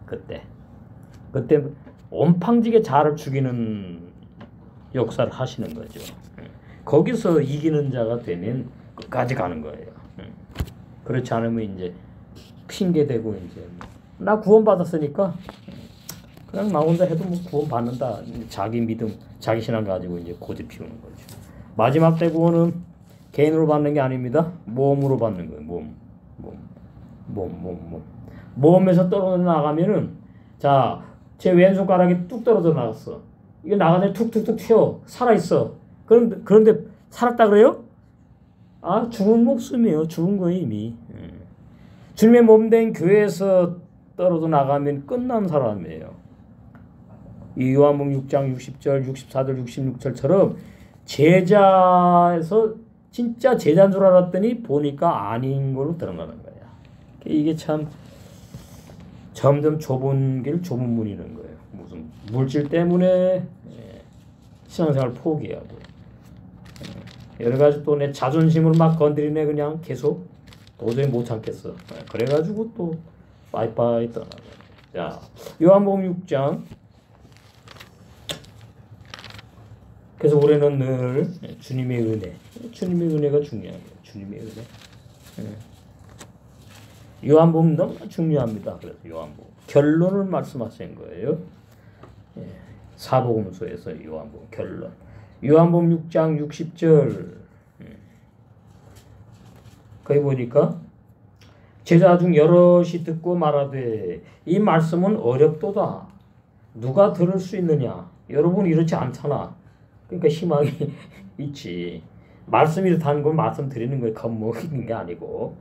그때 온팡지게 자를 죽이는 역사를 하시는 거죠. 거기서 이기는 자가 되면 끝까지 가는 거예요. 그렇지 않으면 이제 핑계대고 이제 나 구원받았으니까 그냥 나 혼자 해도 뭐 구원받는다. 자기 믿음, 자기 신앙 가지고 이제 고집 피우는 거죠. 마지막 때 구원은 개인으로 받는 게 아닙니다. 몸으로 받는 거예요. 몸에서 떨어져 나가면은 자, 제 왼손가락이 뚝 떨어져 나갔어. 이게 나가는데 툭툭툭 튀어. 살아있어. 그런데 살았다 그래요? 죽은 목숨이에요. 죽은 거예요, 이미. 주님의 몸된 교회에서 떨어져 나가면 끝난 사람이에요. 이 요한복음 6장 60절, 64절, 66절처럼 제자에서 진짜 제자인 줄 알았더니 보니까 아닌 걸로 드러나는 거야. 이게 참 점점 좁은 문이 있는 거예요. 무슨 물질 때문에 신앙생활 포기하고 여러 가지 또 내 자존심을 막 건드리네 그냥 계속 도저히 못 참겠어. 그래가지고 또 빠이빠이 떠나고. 자, 요한복음 6장. 그래서 우리는 늘 주님의 은혜가 중요해요. 주님의 은혜. 요한복음 너무 중요합니다. 그래서 요한복음 결론을 말씀하신 거예요. 사복음서에서 요한복음 결론. 요한복음 6장 60절. 거기 보니까 제자 중 여럿이 듣고 말하되 이 말씀은 어렵도다. 누가 들을 수 있느냐? 여러분 이렇지 않잖아. 그러니까 희망이 있지. 말씀이 이렇다는 건 말씀드리는 거에 겁먹이는 게 아니고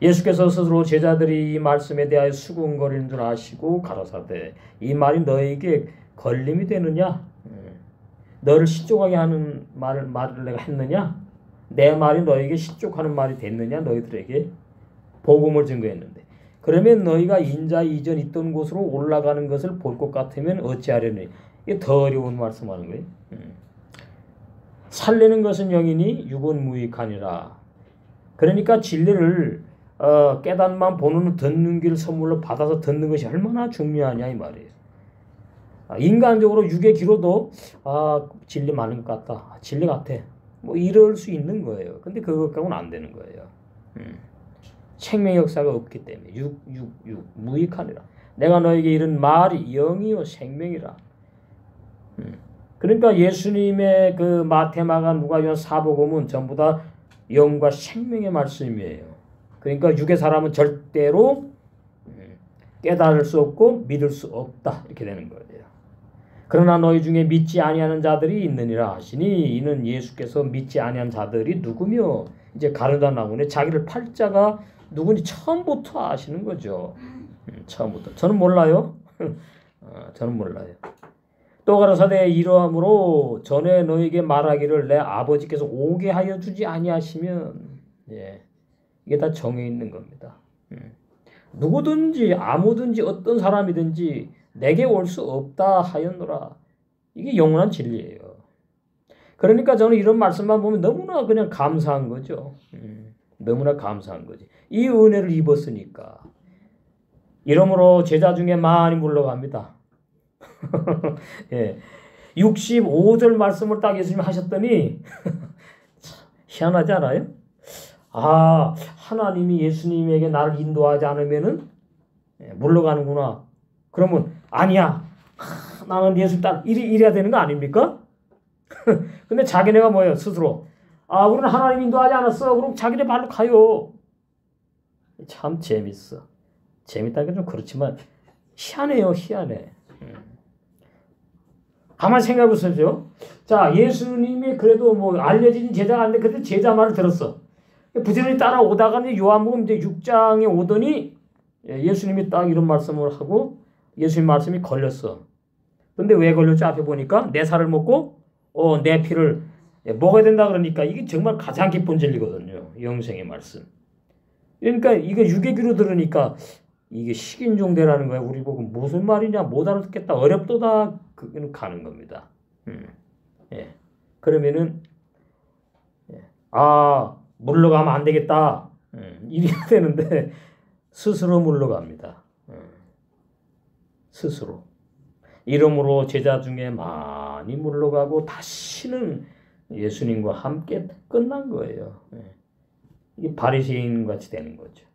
예수께서 스스로 제자들이 이 말씀에 대하여 수군거리는 줄 아시고 가라사대 이 말이 너에게 걸림이 되느냐? 너를 실족하게 하는 말을 내가 했느냐? 내 말이 너에게 실족하는 말이 됐느냐? 너희들에게 복음을 증거했는데 그러면 너희가 인자 이전 있던 곳으로 올라가는 것을 볼 것 같으면 어찌하려니? 이게 더 어려운 말씀하는 거예요. 살리는 것은 영이니 육은 무익하니라. 그러니까 진리를 깨닫만 보는 듣는 길 선물로 받아서 듣는 것이 얼마나 중요하냐 이 말이에요. 인간적으로 육의 귀로도 진리 많은 것 같다. 진리 같아. 뭐 이럴 수 있는 거예요. 근데 그것 갖고는 안 되는 거예요. 생명의 역사가 없기 때문에 육 무익하니라. 내가 너에게 이른 말이 영이요 생명이라. 그러니까 예수님의 그 마태, 마가, 누가, 요한, 사복음은 전부 다 영과 생명의 말씀이에요. 그러니까 육의 사람은 절대로 깨달을 수 없고 믿을 수 없다 이렇게 되는 거예요. 그러나 너희 중에 믿지 아니하는 자들이 있느니라 하시니 이는 예수께서 믿지 아니한 자들이 누구며 이제 가르다 나오네. 자기를 팔 자가 누군지 처음부터 아시는 거죠. 처음부터. 저는 몰라요. 저는 몰라요. 또 가라사대 이러함으로 전에 너에게 말하기를 내 아버지께서 오게 하여 주지 아니하시면 예, 이게 다 정해 있는 겁니다. 누구든지 아무든지 어떤 사람이든지 내게 올 수 없다 하였노라. 이게 영원한 진리예요. 그러니까 저는 이런 말씀만 보면 너무나 그냥 감사한 거죠. 너무나 감사한 거지. 이 은혜를 입었으니까. 이러므로 제자 중에 많이 물러갑니다. 예. 65절 말씀을 딱 예수님이 하셨더니 희한하지 않아요? 아, 하나님이 예수님에게 나를 인도하지 않으면은 물러가는구나. 그러면 아니야. 나는 예수 따라 이래야 되는 거 아닙니까? 근데 자기네가 뭐예요? 스스로. 아, 우리는 하나님 인도하지 않았어. 그럼 자기네 발로 가요. 참 재밌어. 재밌다는 게 좀 그렇지만 희한해요. 희한해. 가만 생각해 보세요. 자, 예수님이 그래도 뭐 알려진 제자가 아닌데 그래도 제자 말을 들었어. 부지런히 따라오다가 요한복음 이제 6장에 오더니 예수님이 딱 이런 말씀을 하고 예수님 말씀이 걸렸어. 근데 왜 걸렸지? 앞에 보니까 내 살을 먹고 내 피를 먹어야 된다 그러니까 이게 정말 가장 기쁜 진리거든요. 영생의 말씀. 그러니까 이거 유괴기로 들으니까 이게 식인종대라는 거야. 우리 보고 무슨 말이냐 못 알아듣겠다 어렵도다 그는 가는 겁니다. 예. 그러면은 물러가면 안 되겠다. 이래야 되는데 스스로 물러갑니다. 스스로. 이러므로 제자 중에 많이 물러가고 다시는 예수님과 함께 끝난 거예요. 이게 바리새인 같이 되는 거죠.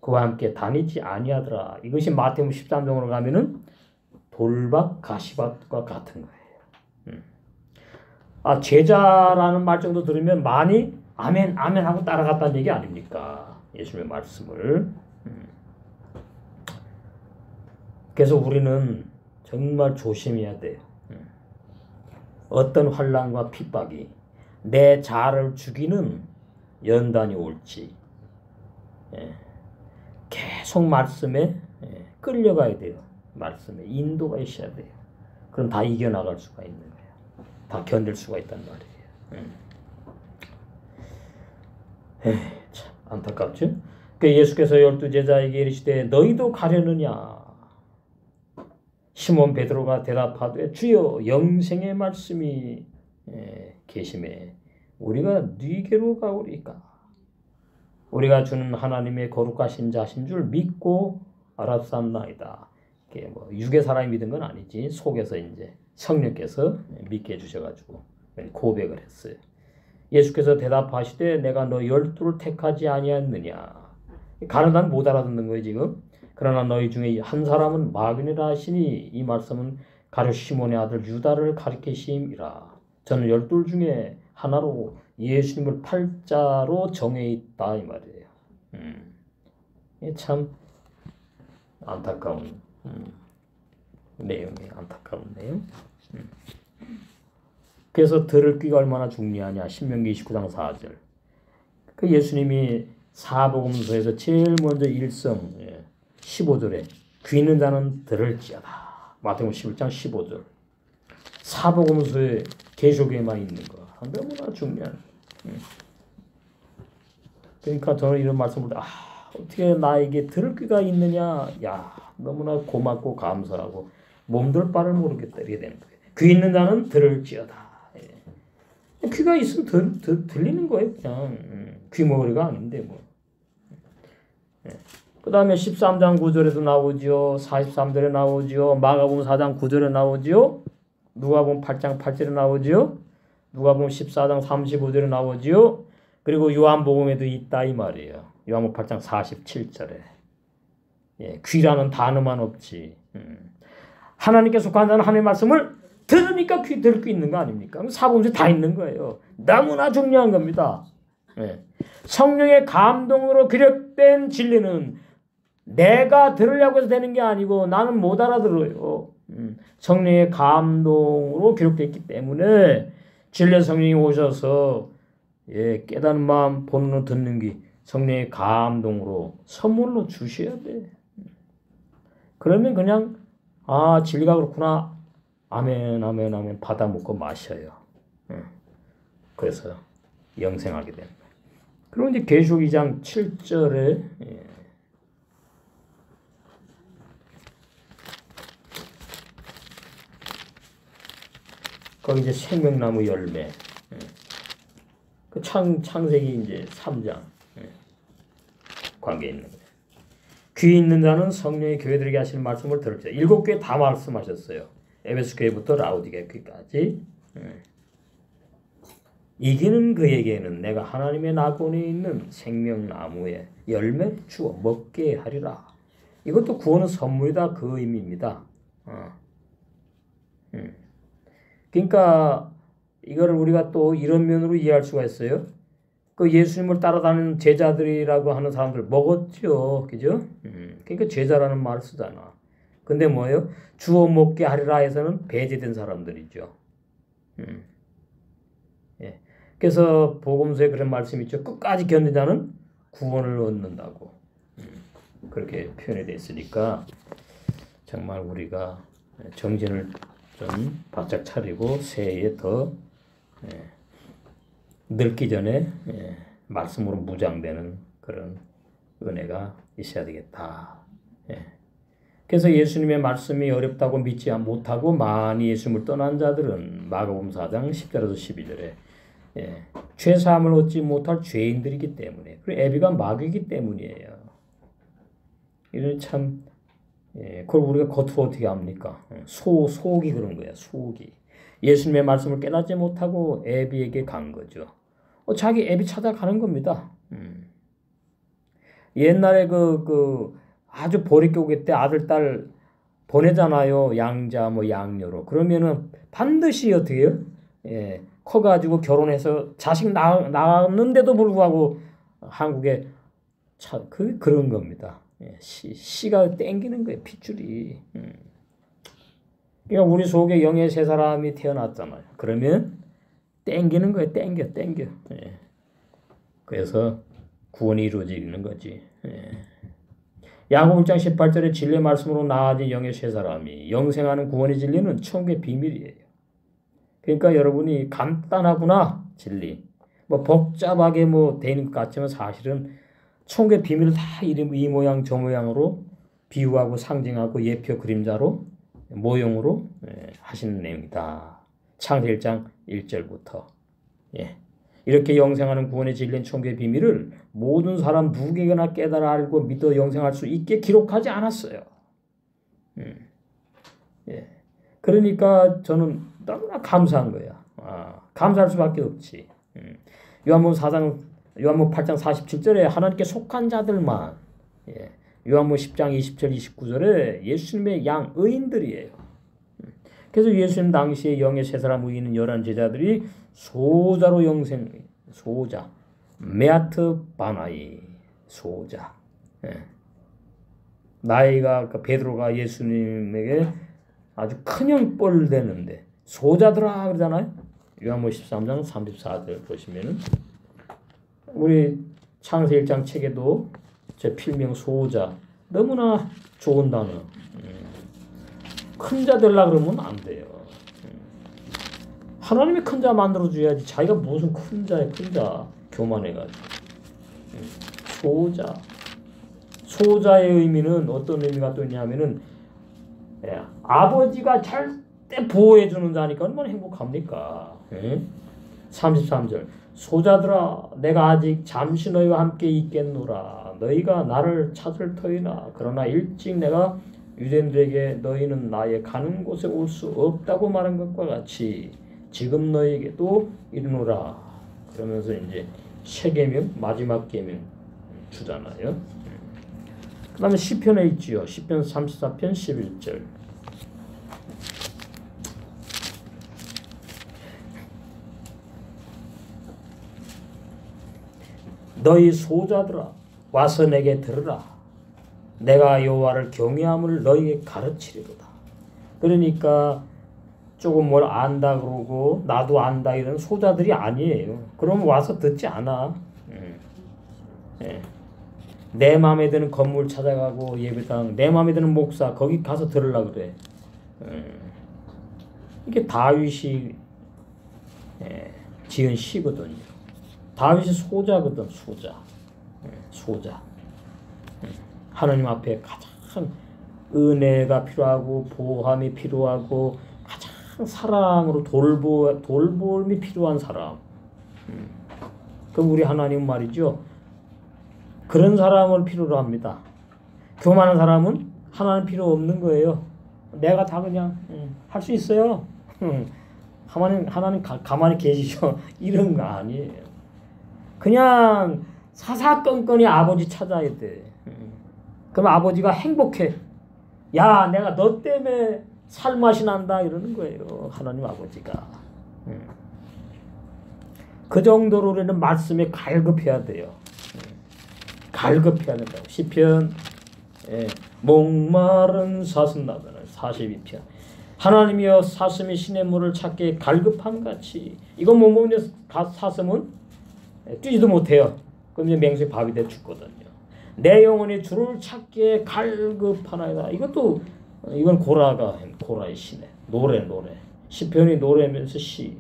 그와 함께 다니지 아니하더라. 이것이 마태복음 13장으로 가면은 돌밭 가시밭과 같은 거예요. 제자라는 말 정도 들으면 많이 아멘 아멘 하고 따라갔다는 얘기 아닙니까? 예수님의 말씀을. 그래서 우리는 정말 조심해야 돼요. 어떤 환난과 핍박이 내 자아를 죽이는 연단이 올지 계속 말씀에 끌려가야 돼요. 말씀에 인도가 있어야 돼요. 그럼 다 이겨나갈 수가 있는 거예요. 다 견딜 수가 있단 말이에요. 참 안타깝죠? 예수께서 12제자에게 이르시되 너희도 가려느냐? 시몬 베드로가 대답하되 주여 영생의 말씀이 계심에 우리가 네게로 가오리까? 우리가 주는 하나님의 거룩하신 자신 줄 믿고 알았사옵나이다. 이게 뭐 육의 사람이 믿은 건 아니지. 속에서 이제 성령께서 믿게 해주셔가지고 고백을 했어요. 예수께서 대답하시되 내가 너 12를 택하지 아니하였느냐. 가늠한 못 알아듣는 거예요 지금. 그러나 너희 중에 한 사람은 마귀니라 하시니 이 말씀은 가룟 시몬의 아들 유다를 가리키심이라. 저는 12 중에 하나로 예수님을 팔자로 정해 있다 이 말이에요. 이게 참 안타까운 내용이에요. 안타까운 내용. 그래서 들을 귀가 얼마나 중요하냐. 신명기 29장 4절. 그 예수님이 사복음서에서 제일 먼저 일성 15절에 귀 있는 자는 들을지어다. 마태복음 11장 15절. 사복음서에 계시록에만 있는 거. 너무나 중요한. 그러니까 저는 이런 말씀을 어떻게 나에게 들을 귀가 있느냐. 야, 너무나 고맙고 감사하고 몸둘 바를 모르겠다. 이렇게 되는 거예요. 귀 있는 자는 들을지어다. 귀가 있으면 들리는 거예요. 그냥 귀머거리가 아닌데 뭐. 그 다음에 13장 9절에도 나오죠. 43절에 나오죠. 마가복음 4장 9절에 나오죠. 누가복음 8장 8절에 나오죠. 누가복음 14장 35절에 나오죠. 그리고 요한복음에도 있다 이 말이에요. 요한복음 8장 47절에. 귀라는 단어만 없지. 하나님께 속한 자는 하나님의 말씀을 들으니까 귀 들을 수 있는 거 아닙니까? 사복음서에 다 있는 거예요. 너무나 중요한 겁니다. 성령의 감동으로 기록된 진리는 내가 들으려고 해서 되는 게 아니고 나는 못 알아들어요. 성령의 감동으로 기록되어 있기 때문에 진리의 성령이 오셔서 깨닫는 마음, 보는 눈, 듣는 귀, 성령의 감동으로 선물로 주셔야 돼. 그러면 그냥 진리가 그렇구나. 아멘, 아멘, 아멘 받아 먹고 마셔요. 그래서 영생하게 됩니다. 그리고 이제 계시록 2장 7절에 거기 이제 생명나무 열매, 그 창세기 이제 3장 관계 있는 거예요. 귀 있는 자는 성령의 교회들에게 하시는 말씀을 들을지어다. 7교회 다 말씀하셨어요. 에베소 교회부터 라우디게 교회까지. 이기는 그에게는 내가 하나님의 낙원에 있는 생명나무의 열매를 주어 먹게 하리라. 이것도 구원은 선물이다, 그 의미입니다. 그러니까 이거를 우리가 또 이런 면으로 이해할 수가 있어요. 그 예수님을 따라다니는 제자들이라고 하는 사람들 먹었죠, 그죠? 그러니까 제자라는 말을 쓰잖아. 근데 뭐예요? 주어 먹게 하리라 해서는 배제된 사람들이죠. 그래서 복음서에 그런 말씀이 있죠. 끝까지 견딘 자는 구원을 얻는다고. 그렇게 표현이 되어 있으니까 정말 우리가 정신을 좀 바짝 차리고 새해에 더 늙기 전에 말씀으로 무장되는 그런 은혜가 있어야 되겠다. 그래서 예수님의 말씀이 어렵다고 믿지 못하고 많이 예수님을 떠난 자들은 마가복음 4장 10절에서 12절에 죄사함을 얻지 못할 죄인들이기 때문에, 그리고 애비가 마귀이기 때문이에요. 이런 참 그걸 우리가 겉으로 어떻게 합니까? 속이 그런 거야. 속이 예수님의 말씀을 깨닫지 못하고 애비에게 간 거죠. 자기 애비 찾아가는 겁니다. 옛날에 그 아주 보릿고개 때 아들 딸 보내잖아요. 양자 뭐 양녀로. 그러면은 반드시 어떻게 해요? 커가지고 결혼해서 자식 낳았는데도 불구하고 한국에 그런 겁니다. 씨가 땡기는 거예요. 핏줄이. 그러니까 우리 속에 영의 세 사람이 태어났잖아요. 그러면 땡기는 거예요. 땡겨. 그래서 구원이 이루어지는 거지. 야고보 1장 18절에 진리의 말씀으로 나아진 영의 세 사람이 영생하는 구원의 진리는 천국의 비밀이에요. 그러니까 여러분이 간단하구나 진리. 뭐 복잡하게 뭐 되는 것 같지만 사실은 천국의 비밀을 다 이 모양 저 모양으로 비유하고 상징하고 예표 그림자로 모형으로 하시는 내용이다. 창세기 1장 1절부터. 이렇게 영생하는 구원의 진리인 천국의 비밀을 모든 사람 누구에게나 깨달아 알고 믿어 영생할 수 있게 기록하지 않았어요. 그러니까 저는 너무나 감사한 거야. 감사할 수밖에 없지. 요한복음 8장 47절에 하나님께 속한 자들만, 요한복음 10장 20절 29절에 예수님의 양 의인들이에요. 그래서 예수님 당시에 영의 세 사람 의인은 11 제자들이 소자로 소자 메아트 바나이 소자. 나이가 베드로가 예수님에게 아주 큰형벌 되는데 소자들아 그러잖아요. 요한복음 13장 34절 보시면은 우리 창세기 1장 책에도 제 필명 소자 너무나 좋은 단어. 큰 자 되려고 그러면 안 돼요. 하나님이 큰 자 만들어줘야지 자기가 무슨 큰 자야 큰 자 교만해가지고. 소자의 의미는 어떤 의미가 또 있냐면은 아버지가 절대 보호해주는 자니까 얼마나 행복합니까? 33절 소자들아 내가 아직 잠시 너희와 함께 있겠노라. 너희가 나를 찾을 터이나 그러나 일찍 내가 유대인들에게 너희는 나의 가는 곳에 올 수 없다고 말한 것과 같이 지금 너희에게도 이르노라. 그러면서 이제 새 계명 마지막 계명 주잖아요. 그 다음에 시편에 있지요. 시편 34편 11절 너희 소자들아 와서 내게 들으라. 내가 여호와를 경외함을 너희에게 가르치리로다. 그러니까 조금 뭘 안다 그러고 나도 안다 이런 소자들이 아니에요. 그럼 와서 듣지 않아. 예. 내 마음에 드는 건물 찾아가고 예배당, 내 마음에 드는 목사 거기 가서 들으려고 그래. 이게 다윗이 지은 시거든요. 다윗이 소자거든. 소자. 하나님 앞에 가장 은혜가 필요하고 보함이 필요하고 가장 사랑으로 돌봄이 필요한 사람. 그럼 우리 하나님 말이죠. 그런 사람을 필요로 합니다. 교만한 사람은 하나님 필요 없는 거예요. 내가 다 그냥 할 수 있어요. 하나님 가만히 계시죠. 이런 거 아니에요. 그냥 사사건건이 아버지 찾아야 돼. 그럼 아버지가 행복해. 야, 내가 너 때문에 살맛이 난다 이러는 거예요. 하나님 아버지가. 그 정도로 우리는 말씀에 갈급해야 돼요. 갈급해야 된다고. 시편 목마른 사슴나무는 42편. 하나님이여 사슴이 시냇물을 찾게 갈급함 같이. 이거 못 먹는 사슴은 뛰지도 못해요. 그럼 이제 맹수의 밥이 돼 죽거든요. 내 영혼이 주를 찾기에 갈급하나이다. 이건 고라의 시네. 노래. 시편이 노래면서 시.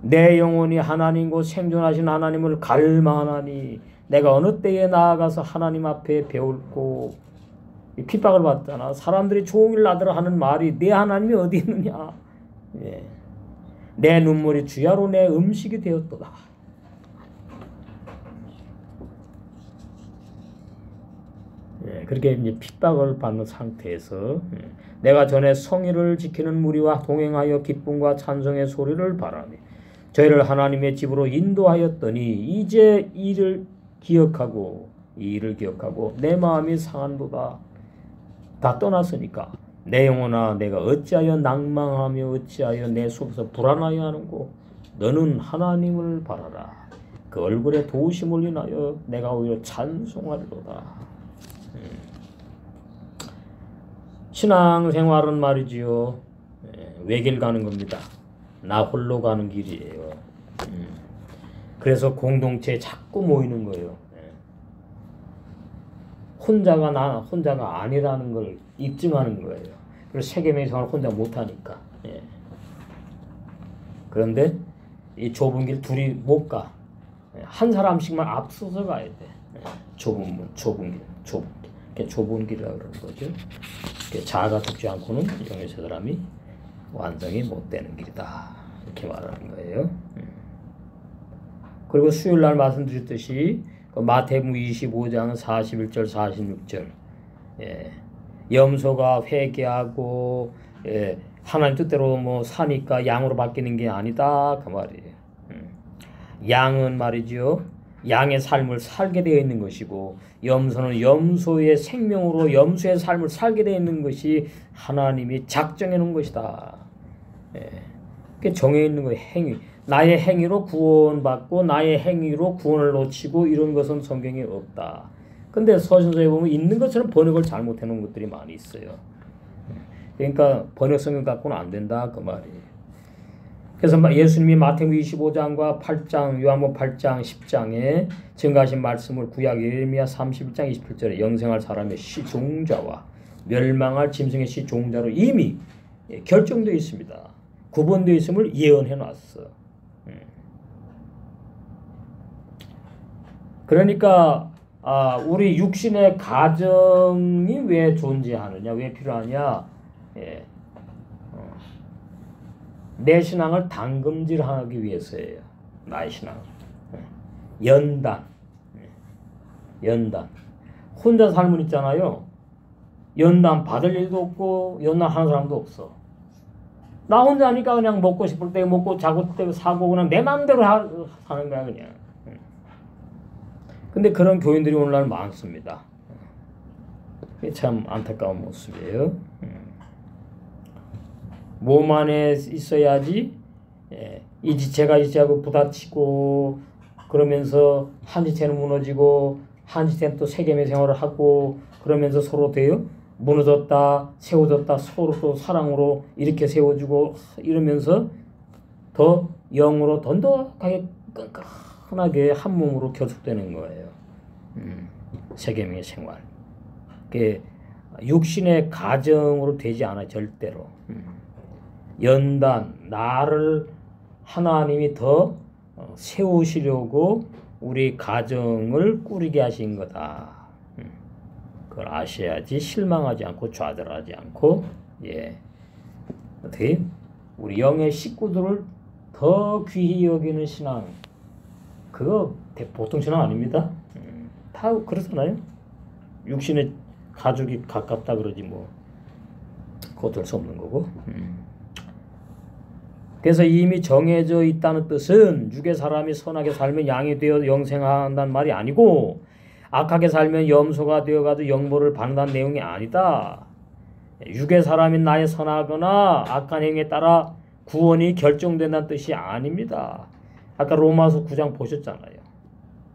내 영혼이 하나님 곧 생존하신 하나님을 갈망하나니 내가 어느 때에 나아가서 하나님 앞에 배울고. 핍박을 받잖아. 사람들이 종일 나더러 하는 말이 내 하나님이 어디 있느냐. 내 눈물이 주야로 내 음식이 되었도다. 그렇게 이제 핍박을 받는 상태에서 내가 전에 성의를 지키는 무리와 동행하여 기쁨과 찬송의 소리를 바라며 저희를 하나님의 집으로 인도하였더니 이제 이 일을 기억하고 내 마음이 상한도다. 다 떠났으니까 내 영혼아 내가 어찌하여 낭망하며 어찌하여 내 속에서 불안하여 하는고. 너는 하나님을 바라라. 그 얼굴에 도우심을 인하여 내가 오히려 찬송하리로다. 신앙생활은 말이지요. 외길 가는 겁니다. 나 홀로 가는 길이에요. 그래서 공동체에 자꾸 모이는 거예요. 혼자가 아니라는 걸 입증하는 거예요. 그래서 세계명의 생활을 혼자 못하니까. 그런데 이 좁은 길 둘이 못 가. 한 사람씩만 앞서서 가야 돼. 좁은 길이라고 그러는 거죠. 자아가 죽지 않고는 영의 세 사람이 완성이 못 되는 길이다. 이렇게 말하는 거예요. 그리고 수요일 날 말씀드렸듯이 마태복음 25장 41절 46절 염소가 회개하고 하나님 뜻대로 사니까 양으로 바뀌는 게 아니다 그 말이에요. 양은 말이죠. 양의 삶을 살게 되어 있는 것이고 염소는 염소의 생명으로 염소의 삶을 살게 되어 있는 것이 하나님이 작정해 놓은 것이다. 그게 정해 있는 거예요. 행위. 나의 행위로 구원받고 나의 행위로 구원을 놓치고 이런 것은 성경에 없다. 근데 서신서에 보면 있는 것처럼 번역을 잘못해 놓은 것들이 많이 있어요. 그러니까 번역 성경 갖고는 안 된다 그 말이에요. 그래서 예수님이 마태복음 25장과 8장, 요한복음 8장, 10장에 증가하신 말씀을 구약 예레미야 31장 27절에 영생할 사람의 시종자와 멸망할 짐승의 시종자로 이미 결정되어 있습니다. 구분되어 있음을 예언해 놨어. 그러니까 우리 육신의 가정이 왜 존재하느냐, 왜 필요하냐? 내 신앙을 당금질하기 위해서예요. 나의 신앙. 연단. 혼자 삶은 있잖아요. 연단 받을 일도 없고 연단 하는 사람도 없어. 나 혼자 하니까 그냥 먹고 싶을 때 먹고 자고 때 사고 그냥 내 마음대로 사는 거야 그냥. 근데 그런 교인들이 오늘날 많습니다. 참 안타까운 모습이에요. 몸 안에 있어야지 이 지체가 이 지체하고 부딪히고 그러면서 한 지체는 무너지고 한 지체는 또 세계의 생활을 하고 그러면서 서로 돼요. 무너졌다 세워졌다 서로 또 사랑으로 이렇게 세워주고 이러면서 더 영으로 돈독하게 끈끈하게 한 몸으로 교속되는 거예요. 세계명의 생활. 그게 육신의 가정으로 되지 않아요. 절대로. 연단 나를 하나님이 더 세우시려고 우리 가정을 꾸리게 하신 거다. 그걸 아셔야지 실망하지 않고 좌절하지 않고 어떻게 우리 영의 식구들을 더 귀히 여기는 신앙 그거 보통 신앙 아닙니다. 다 그렇잖아요. 육신의 가족이 가깝다 그러지 뭐 그거 어쩔 수 없는 거고. 그래서 이미 정해져 있다는 뜻은 육의 사람이 선하게 살면 양이 되어 영생한다는 말이 아니고 악하게 살면 염소가 되어가지고 영보를 받는다는 내용이 아니다. 육의 사람이 나의 선하거나 악한 행위에 따라 구원이 결정된다는 뜻이 아닙니다. 아까 로마서 9장 보셨잖아요.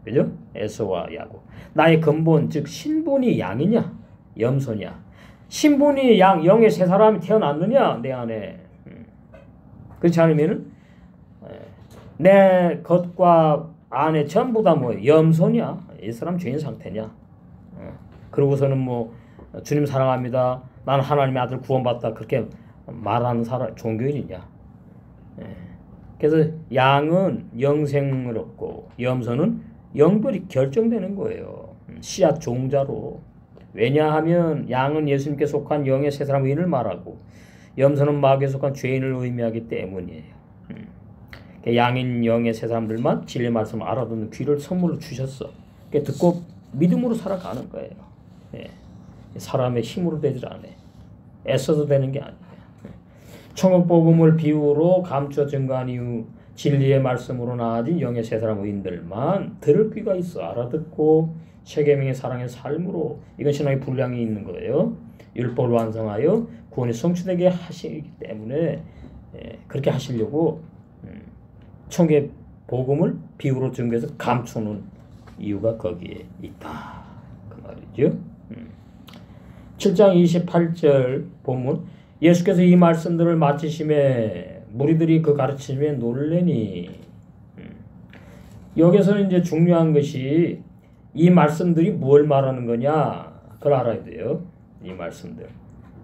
그죠? 에서와 야곱. 나의 근본 즉 신분이 양이냐 염소냐. 신분이 양 영의 새 사람이 태어났느냐 내 안에. 그렇지 않으면은 내 겉과 안에 전부 다 뭐 염소냐 이 사람 죄인 상태냐. 그러고서는 뭐 주님 사랑합니다. 나는 하나님의 아들 구원받다 그렇게 말하는 사람 종교인이냐. 그래서 양은 영생을 얻고 염소는 영벌이 결정되는 거예요. 씨앗 종자로. 왜냐하면 양은 예수님께 속한 영의 새 사람 의인을 말하고 염소는 마귀에 속한 죄인을 의미하기 때문이에요. 양인 영의 새 사람들만 진리의 말씀을 알아듣는 귀를 선물로 주셨어. 듣고 믿음으로 살아가는 거예요. 사람의 힘으로 되질 않아요. 애써서 되는 게 아니에요. 천국복음을 비유로 감추어 증거한 이후 진리의 말씀으로 나아진 영의 새 사람 의인들만 들을 귀가 있어 알아듣고 세계명의 사랑의 삶으로 이건 신앙의 분량이 있는 거예요. 율법을 완성하여 구원이 성취되게 하시기 때문에 그렇게 하시려고 천국의 복음을 비유로 증거해서 감추는 이유가 거기에 있다. 그 말이죠. 7장 28절 보면 예수께서 이 말씀들을 마치심에 무리들이 그 가르침에 놀래니 여기서는 이제 중요한 것이 이 말씀들이 뭘 말하는 거냐 그걸 알아야 돼요. 이 말씀들.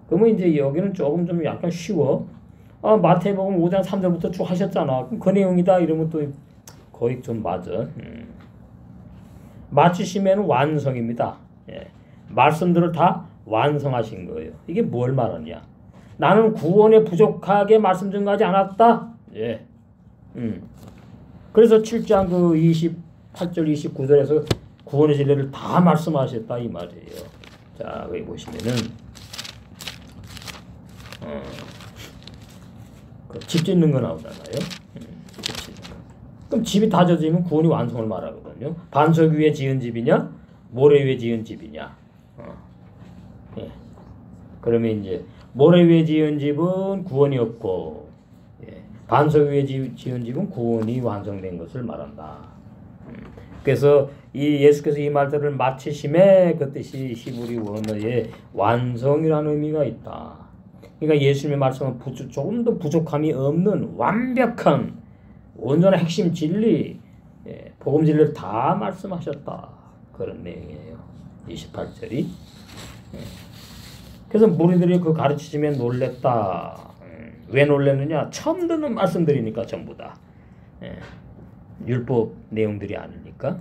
그러면 이제 여기는 조금 좀 약간 쉬워. 마태복음 5장 3절부터 쭉 하셨잖아. 그럼 그 내용이다 이러면 또 거의 좀 맞아. 마치시면 완성입니다. 말씀들을 다 완성하신 거예요. 이게 뭘 말하냐? 나는 구원에 부족하게 말씀 증거하지 않았다. 그래서 7장 그 28절 29절에서 구원의 진리를 다 말씀하셨다 이 말이에요. 자, 여기 보시면은 집 짓는 거 나오잖아요. 집 짓는 거. 그럼 집이 다 져지면 구원이 완성을 말하거든요. 반석 위에 지은 집이냐, 모래 위에 지은 집이냐. 그러면 이제 모래 위에 지은 집은 구원이 없고, 반석 위에 지은 집은 구원이 완성된 것을 말한다. 그래서 이 예수께서 이 말들을 마치심에 그 뜻이 히브리 원어에 완성이라는 의미가 있다. 그러니까 예수님의 말씀은 조금도 부족함이 없는 완벽한 온전한 핵심 진리, 복음 진리를 다 말씀하셨다. 그런 내용이에요. 28절이. 그래서 무리들이 그 가르치심에 놀랬다. 왜 놀랐느냐? 처음 듣는 말씀들이니까 전부 다. 율법 내용들이 아니니까.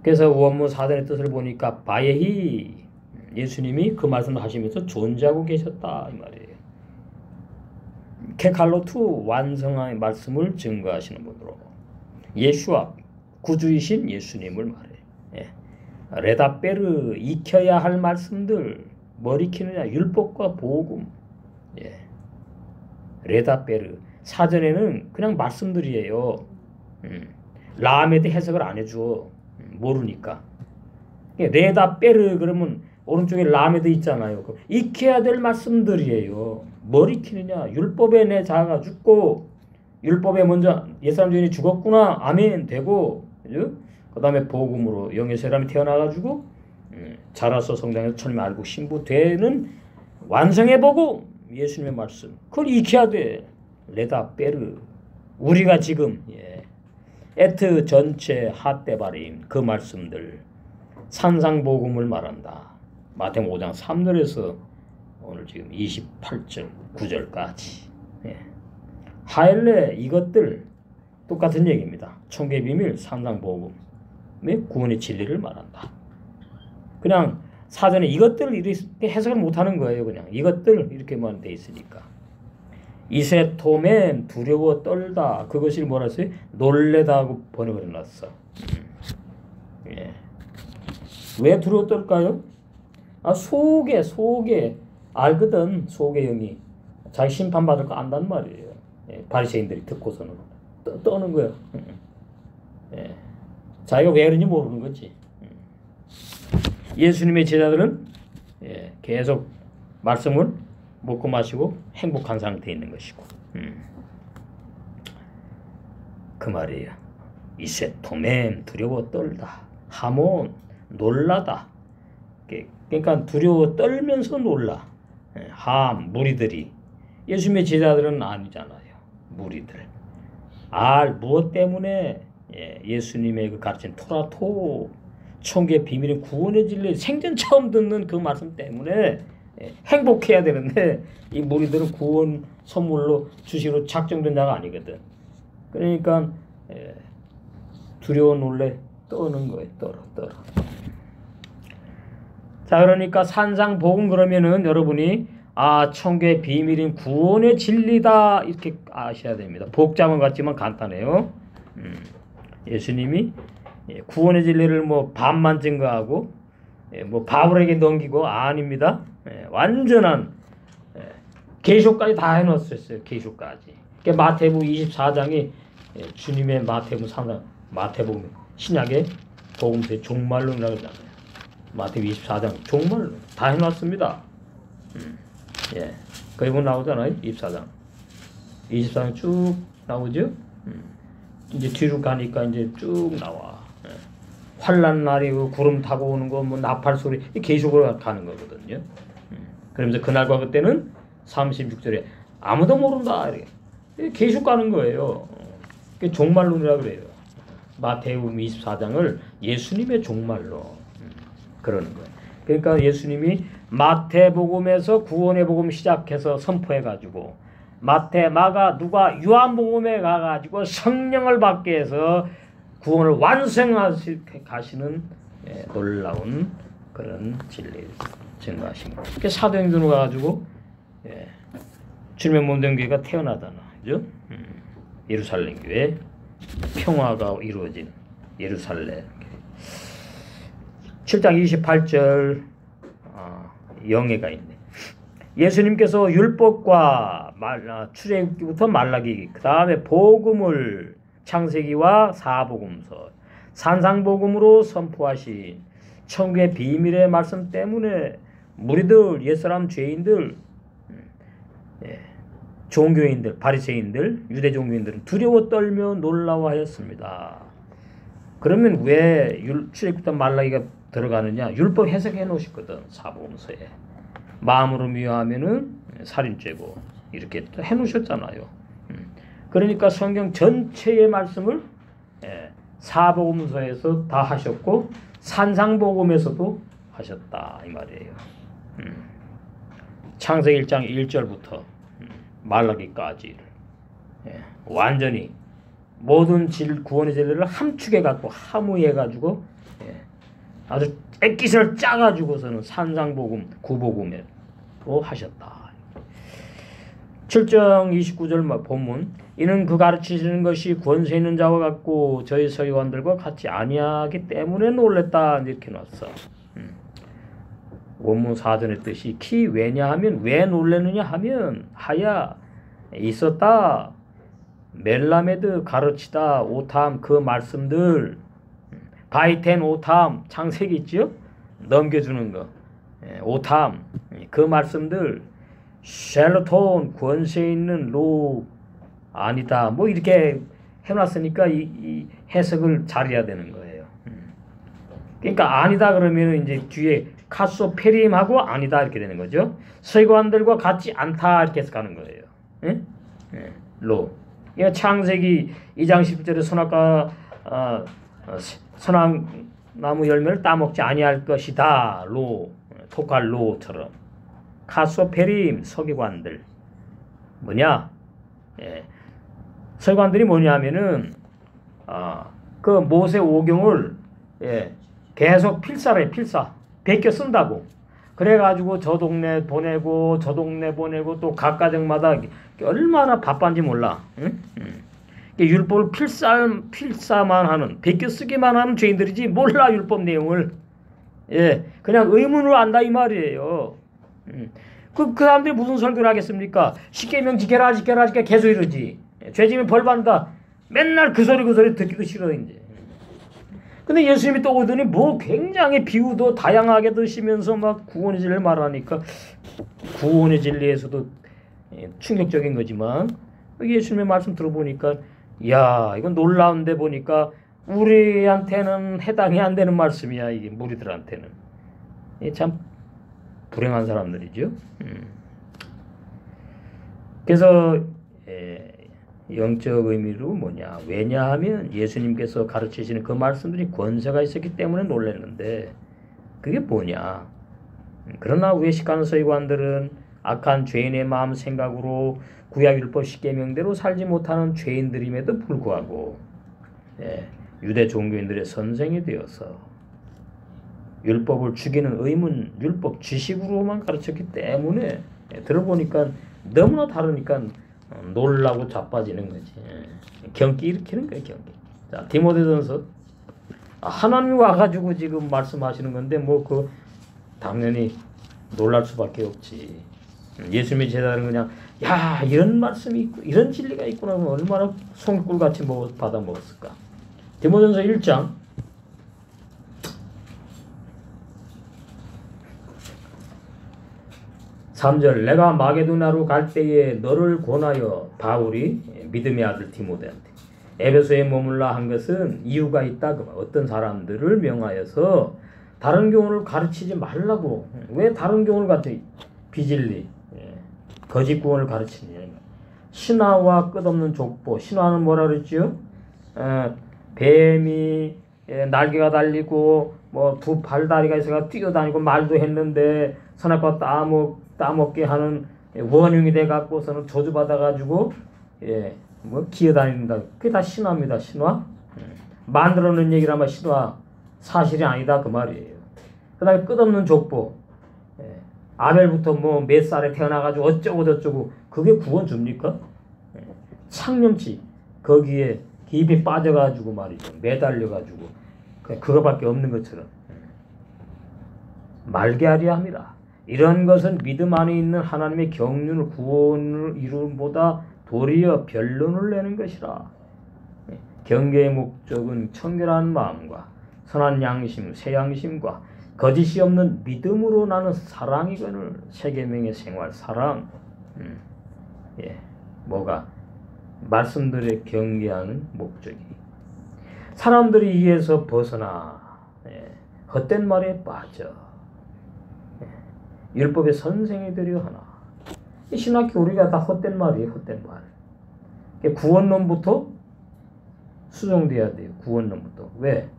그래서 원문 사전의 뜻을 보니까 바예히 예수님이 그 말씀을 하시면서 존재하고 계셨다 이 말이에요. 케칼로투 완성한 말씀을 증거하시는 분으로 예수와 구주이신 예수님을 말해요. 레다베르 익혀야 할 말씀들 뭘 익히느냐? 율법과 복음. 레다베르 사전에는 그냥 말씀들이에요. 라메드 해석을 안 해줘. 모르니까. 레다베르 그러면 오른쪽에 라메드 있잖아요. 익혀야 될 말씀들이에요. 뭘 익히느냐? 율법에 내 자아가 죽고 율법에 먼저 옛사람 죄인이 죽었구나. 아멘 되고 그죠? 그 다음에 복음으로 영의 사람이 태어나가지고 자라서 성장해서 주님 알고 신부되는 완성해 보고 예수님의 말씀 그걸 익혀야 돼. 레다 베르 우리가 지금 에트 전체 핫데바림 그 말씀들 산상복음을 말한다. 마태복음 5장 3절에서 오늘 지금 28절 9절까지 하일레 이것들 똑같은 얘기입니다. 천국의 비밀 산상복음의 구원의 진리를 말한다. 그냥 사전에 이것들 이렇게 해석을 못하는 거예요. 그냥 이것들 이렇게만 돼 있으니까. 이세토멘 두려워 떨다 그것이 뭐라 했어요? 놀래다 하고 번역을 해놨어. 왜 두려워 떨까요? 속에 알거든. 속의 영이 자기 심판받을 거 안단 말이에요. 바리새인들이 듣고서는 떠는 거야. 자기가 왜 그런지 모르는 거지. 예수님의 제자들은 계속 말씀을 먹고 마시고 행복한 상태에 있는 것이고 그 말이에요. 이세토멘 두려워 떨다 하몬 놀라다. 그러니까 두려워 떨면서 놀라. 함 무리들이 예수님의 제자들은 아니잖아요. 무리들 무엇 때문에 예수님의 그 가르친 토라토 천국의 비밀인 구원의 진리 생전 처음 듣는 그 말씀 때문에 행복해야 되는데 이 무리들은 구원 선물로 주시로 작정된 자가 아니거든. 그러니까 두려워 놀래 떠는 거예요. 떨어. 자 그러니까 산상복음 그러면은 여러분이 천국의 비밀인 구원의 진리다 이렇게 아셔야 됩니다. 복잡한 것 같지만 간단해요. 예수님이 구원의 진리를 뭐 반만 증거하고 뭐 바울에게 넘기고 아닙니다. 완전한 계시까지 다 해놓았어요. 계시까지. 그러니까 마태복음 24장이 주님의 마태복음 신약의 복음서의 종말론이라고 하잖아요. 마태복음 24장 종말론 다 해놨습니다. 거기 보면 나오잖아요. 24장 쭉 나오죠. 이제 뒤로 가니까 이제 쭉 나와. 환난 날이 구름 타고 오는 거, 뭐 나팔 소리, 계시록으로 가는 거거든요. 그러면서 그날과 그때는 36절에 아무도 모른다. 이렇게 계시록 가는 거예요. 종말론이라고 그래요. 마태복음 24장을 예수님의 종말론 그러는 거예요. 그러니까 예수님이 마태복음에서 구원의 복음 시작해서 선포해가지고 마태, 마가, 누가, 요한복음에 가가지고 성령을 받게 해서 구원을 완성하시는 놀라운 그런 진리를 증거하신 거예요. 그러니까 사도행전으로 가가지고 주님의 몸된 교회가 태어나잖아. 그죠? 예루살렘 교회 평화가 이루어진 예루살렘 7장 28절 영예가 있네. 예수님께서 율법과 출애굽기부터 말라기 그 다음에 복음을 창세기와 사복음서 산상복음으로 선포하신 천국의 비밀의 말씀 때문에 무리들, 옛사람, 죄인들, 종교인들, 바리새인들, 유대 종교인들은 두려워 떨며 놀라워하였습니다. 그러면 왜 출애굽부터 말라기가 들어가느냐? 율법 해석해 놓으셨거든. 사복음서에. 마음으로 미워하면은 살인죄고 이렇게 또 해 놓으셨잖아요. 그러니까 성경 전체의 말씀을 사복음서에서 다 하셨고 산상복음에서도 하셨다 이 말이에요. 창세기 1장 1절부터 말라기까지 완전히 모든 구원의 진리를 함축해 갖고 함의해 가지고 아주 액기스를 짜 가지고서는 산상복음 구복음으로 하셨다. 7장 29절 본문 이는 그 가르치시는 것이 권세 있는 자와 같고 저희 서기관들과 같이 아니하기 때문에 놀랬다 이렇게 놨어. 원문 사전의 뜻이 왜냐하면 왜 놀래느냐 하면 하야 있었다 멜라메드 가르치다 오탐 그 말씀들 바이텐 오탐 창세기 있죠? 넘겨주는 거 오탐 그 말씀들 샬로톤 권세 있는 로 아니다 뭐 이렇게 해놨으니까 이 해석을 잘해야 되는 거예요. 그러니까 아니다 그러면 이제 뒤에 카소페림하고 아니다 이렇게 되는 거죠. 서기관들과 같지 않다 이렇게 해서 가는 거예요. 예? 예. 로. 이거 창세기 2장 10절에 선악나무 열매를 따먹지 아니할 것이다. 로. 토칼 로처럼. 카소페림 서기관들. 뭐냐? 예. 서기관들이 뭐냐면은 그 모세 오경을 계속 필사래 필사 베껴 쓴다고. 그래가지고 저 동네 보내고 저 동네 보내고 또 각 가정마다 얼마나 바쁜지 몰라. 응? 율법을 필사만 하는 베껴 쓰기만 하는 죄인들이지 몰라 율법 내용을. 그냥 의문으로 안다 이 말이에요. 그 사람들이 무슨 설교를 하겠습니까? 십계명 지켜라 계속 이러지. 죄지면 벌 받는다. 맨날 그 소리 듣기도 싫어 이제. 근데 예수님이 또 오더니 뭐 굉장히 비유도 다양하게 드시면서 막 구원의 진리를 말하니까 구원의 진리에서도 충격적인 거지만 예수님의 말씀 들어보니까 야 이건 놀라운데 보니까 우리한테는 해당이 안 되는 말씀이야 이게 무리들한테는. 참 불행한 사람들이죠. 그래서 영적 의미로 뭐냐? 왜냐하면 예수님께서 가르치시는 그 말씀들이 권세가 있었기 때문에 놀랐는데 그게 뭐냐? 그러나 외식하는 서기관들은 악한 죄인의 마음 생각으로 구약율법 십계명대로 살지 못하는 죄인들임에도 불구하고 유대 종교인들의 선생이 되어서 율법을 죽이는 의문 율법 지식으로만 가르쳤기 때문에 들어보니까 너무나 다르니까 놀라고 자빠지는 거지. 경기 일으키는 거야 경기. 자 디모데전서 하나님이 와가지고 지금 말씀하시는 건데 뭐 그 당연히 놀랄 수밖에 없지. 예수님의 제자들은 그냥 야 이런 말씀이 있고 이런 진리가 있구나 하면 얼마나 송꿀같이 받아 먹었을까. 디모데전서 1장 3절 내가 마게도나로 갈 때에 너를 권하여 바울이 믿음의 아들 디모데한테 에베소에 머물라 한 것은 이유가 있다. 어떤 사람들을 명하여서 다른 교훈을 가르치지 말라고. 왜 다른 교훈을 가르치? 비진리 거짓 구원을 가르치느냐. 신화와 끝없는 족보. 신화는 뭐라 그랬지요? 뱀이 날개가 달리고 뭐 두 발다리가 있어가 뛰어다니고 말도 했는데 선악과 따먹게 하는 원흉이 돼 갖고서는 저주받아 가지고 뭐 기어다닌다. 그게 다 신화입니다. 신화. 만들어 놓은 얘기라면 신화 사실이 아니다 그 말이에요. 그다음에 끝없는 족보. 아벨부터 뭐 몇 살에 태어나 가지고 어쩌고 저쩌고 그게 구원 줍니까? 창념치 거기에 깊이 빠져 가지고 말이죠. 매달려 가지고 그거밖에 없는 것처럼 말게하리함이라. 이런 것은 믿음 안에 있는 하나님의 경륜을 구원을 이루음보다 도리어 변론을 내는 것이라. 경계의 목적은 청결한 마음과 선한 양심, 새 양심과 거짓이 없는 믿음으로 나는 사랑이거늘. 세계명의 생활 사랑. 뭐가 말씀들에 경계하는 목적이. 사람들이 이에서 벗어나 헛된 말에 빠져 율법의 선생이 되려 하나. 이 신학 교리가 다 헛된 말이에요. 헛된 말. 구원론부터 수정돼야 돼요. 구원론부터. 왜?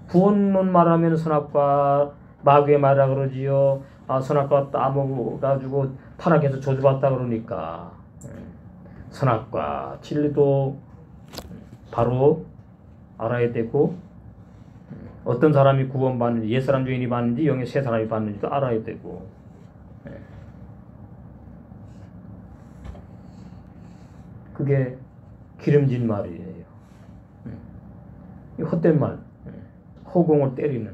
구원론 말하면 선악과 마귀의 말이라 그러지요. 선악과 따먹어가지고 타락해서 저주받다 그러니까 선악과 진리도 바로 알아야 되고 어떤 사람이 구원받는지 옛사람 죄인이 받는지 영의 새 사람이 받는지도 알아야 되고 그게 기름진 말이에요. 헛된 말. 허공을 때리는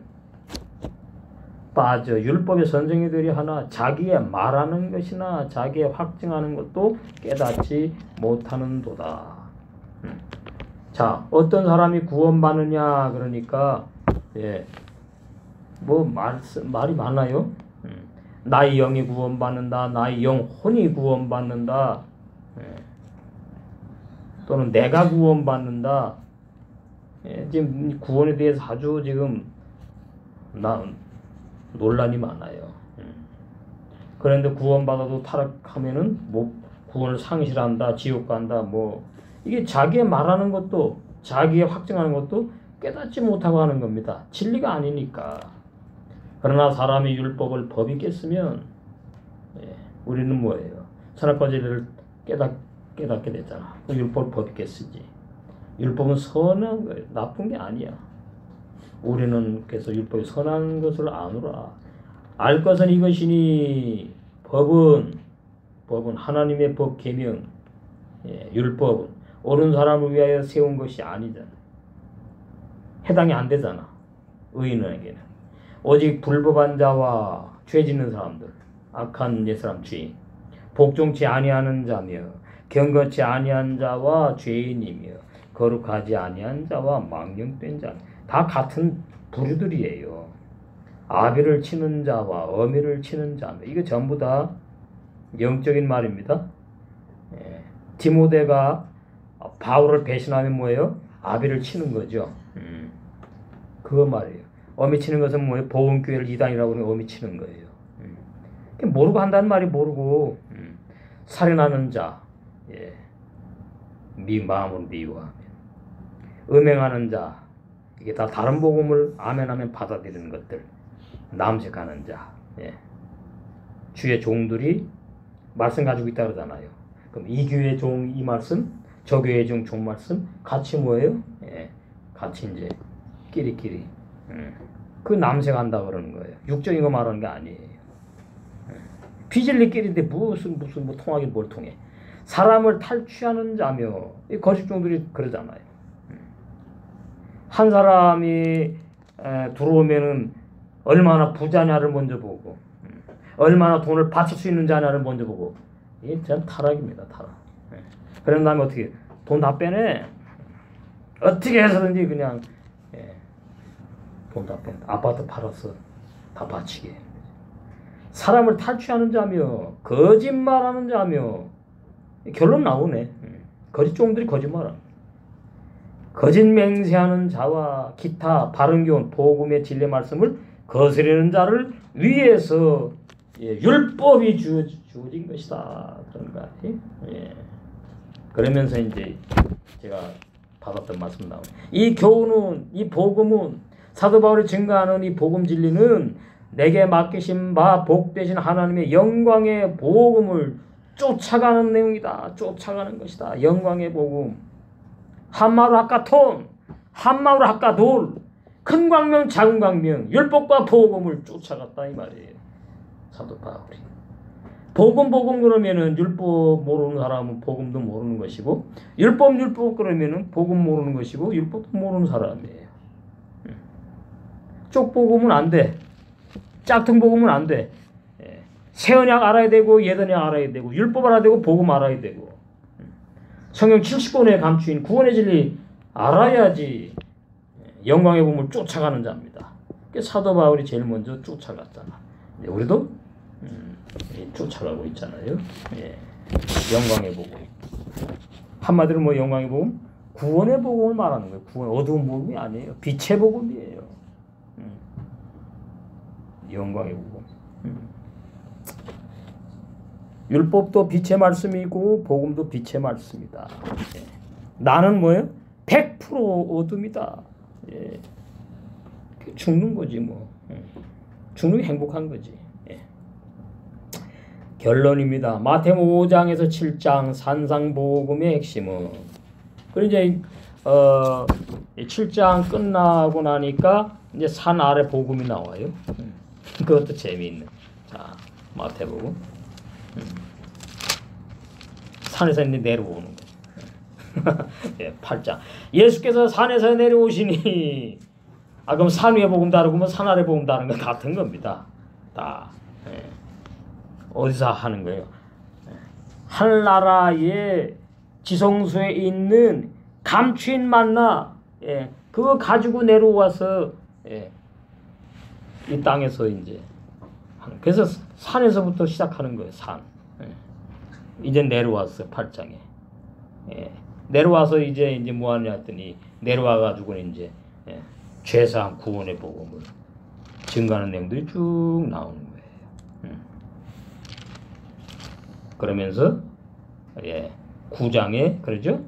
빠져 율법의 선생이 되려 하나 자기의 말하는 것이나 자기의 확증하는 것도 깨닫지 못하는도다. 자 어떤 사람이 구원받느냐 그러니까 뭐 말이 많아요. 나의 영이 구원받는다. 나의 영혼이 구원받는다. 또는 내가 구원받는다. 지금 구원에 대해서 아주 지금 논란이 많아요. 그런데 구원받아도 타락하면은 뭐 구원을 상실한다, 지옥 간다, 뭐 이게 자기의 말하는 것도 자기의 확증하는 것도 깨닫지 못하고 하는 겁니다. 진리가 아니니까. 그러나 사람이 율법을 법이 깼으면 우리는 뭐예요? 선악과 진리를 깨닫게 됐잖아. 율법을 법이 깼으지. 율법은 선한 거예요. 나쁜 게 아니야. 우리는 그래서 율법이 선한 것을 아노라. 알 것은 이것이니 법은 하나님의 법 계명, 율법은 옳은 사람을 위하여 세운 것이 아니잖아. 해당이 안 되잖아. 의인에게는 오직 불법한 자와 죄 짓는 사람들, 악한 옛사람 주인, 복종치 아니하는 자며 경건치 아니한 자와 죄인이며 거룩하지 아니한 자와 망령된 자, 다 같은 부류들이에요. 아비를 치는 자와 어미를 치는 자며, 이거 전부 다 영적인 말입니다. 디모데가 바울을 배신하면 뭐예요? 아비를 치는 거죠. 그거 말이에요. 어미 치는 것은 뭐예요? 복음교회를 이단이라고 그러면 어미 치는 거예요. 모르고 한다는 말이 모르고. 살인하는 자, 마음으로 미워하면, 음행하는 자, 이게 다 다른 복음을 아멘하면 받아들이는 것들, 남색하는 자, 주의 종들이 말씀 가지고 있다 그러잖아요. 그럼 이 교회 종 이 말씀, 저 교회 종 말씀 같이 뭐예요? 같이 이제 끼리끼리 그 남색한다 그러는 거예요. 육적인 거 말하는 게 아니에요. 비진리끼리인데 무슨 뭐 통하긴 뭘 통해. 사람을 탈취하는 자며, 이 거짓종들이 그러잖아요. 한 사람이 들어오면은 얼마나 부자냐를 먼저 보고, 얼마나 돈을 바칠 수 있는 자냐를 먼저 보고, 이게 전 타락입니다. 타락. 그런 다음에 어떻게 돈 다 빼내. 어떻게 해서든지 그냥 돈 다 뺀다. 아파트 팔아서 다 바치게. 사람을 탈취하는 자며 거짓말하는 자며, 결론 나오네. 거짓종들이 거짓말하는, 거짓 맹세하는 자와 기타 바른 교훈 복음의 진리 말씀을 거스르는 자를 위해서 율법이 주어진 것이다. 그런가? 그러면서 이제 제가 받았던 말씀 나오네. 이 교훈은, 이 복음은, 사도 바울이 증거하는 이 복음 진리는 내게 맡기신 바 복되신 하나님의 영광의 복음을 쫓아가는 내용이다. 쫓아가는 것이다. 영광의 복음. 한마로 하카톤, 한마로 하카돌, 큰 광명, 작은 광명, 율법과 복음을 쫓아갔다 이 말이에요. 사도 바울이. 복음 그러면은 율법 모르는 사람은 복음도 모르는 것이고, 율법 그러면은 복음 모르는 것이고, 율법도 모르는 사람이에요. 쪽복음은 안 돼. 짝퉁 복음은 안 돼. 새 언약 알아야 되고 옛 언약 알아야 되고 율법 알아야 되고 복음 알아야 되고 성경 70권에 감추인 구원의 진리 알아야지 영광의 복음을 쫓아가는 자입니다. 사도 바울이 제일 먼저 쫓아갔잖아. 우리도 쫓아가고 있잖아요. 영광의 복음. 한마디로 뭐 영광의 복음? 구원의 복음을 말하는 거예요. 구원, 어두운 복음이 아니에요. 빛의 복음이에요. 영광의 복음. 율법도 빛의 말씀이고 복음도 빛의 말씀이다. 나는 뭐예요? 100% 어둠이다. 죽는 거지 뭐. 죽는 게 행복한 거지. 결론입니다. 마태복음 5장에서 7장 산상복음의 핵심은, 그리고 이제 7장 끝나고 나니까 이제 산 아래 복음이 나와요. 그것도 재미있는. 자, 마태복음. 산에서 이제 내려오는 거. 8장. 예수께서 산에서 내려오시니, 그럼 산 위에 복음 다르고 뭐 산 아래 복음 다른 건 같은 겁니다. 다. 어디서 하는 거예요? 한나라의 지성소에 있는 감추인 만나, 그거 가지고 내려와서 이 땅에서 이제 그래서 산에서부터 시작하는 거예요. 산. 이제 내려왔어요. 8장에. 내려와서 이제 뭐 하냐 했더니 내려와 가지고 이제 죄사함 구원의 복음을 증가하는 내용들이 쭉 나오는 거예요. 그러면서 9장에 그러죠?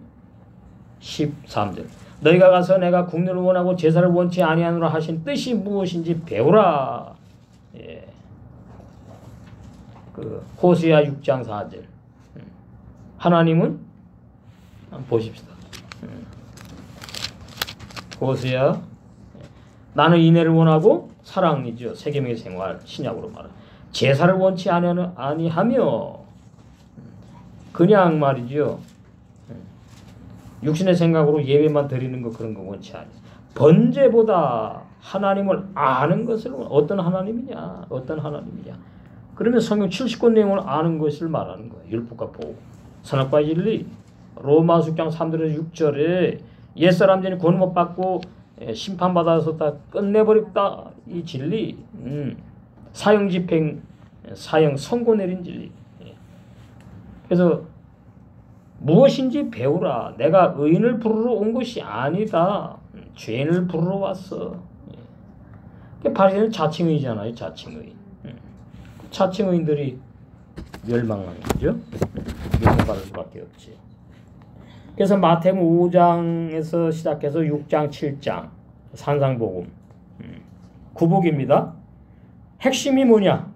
13절 너희가 가서 내가 국류를 원하고 제사를 원치 아니하노라 하신 뜻이 무엇인지 배우라. 그 호세아 6장 4절 하나님은 한번 보십시다. 호세아 나는 인애를 원하고 사랑이죠. 세계명의 생활 신약으로 말하 제사를 원치 아니하며 그냥 말이죠. 육신의 생각으로 예배만 드리는 거 그런 거 원치 않아요. 번제보다 하나님을 아는 것을 어떤 하나님이냐? 그러면 성경 70권 내용을 아는 것을 말하는 거예요. 율법과 보고 선악과 진리 로마서 6장 3절에서 6절에 옛사람 전에 구원 못 받고 심판받아서 다 끝내버렸다. 이 진리 사형 집행 사형 선고 내린 진리. 그래서 무엇인지 배우라. 내가 의인을 부르러 온 것이 아니다. 죄인을 부르러 왔어. 바리새인은 자칭의잖아요. 자칭의인. 자칭의인들이 멸망하는 거죠. 멸망받을 수밖에 없지. 그래서 마태복음 5장에서 시작해서 6장, 7장 산상복음 구복입니다. 핵심이 뭐냐?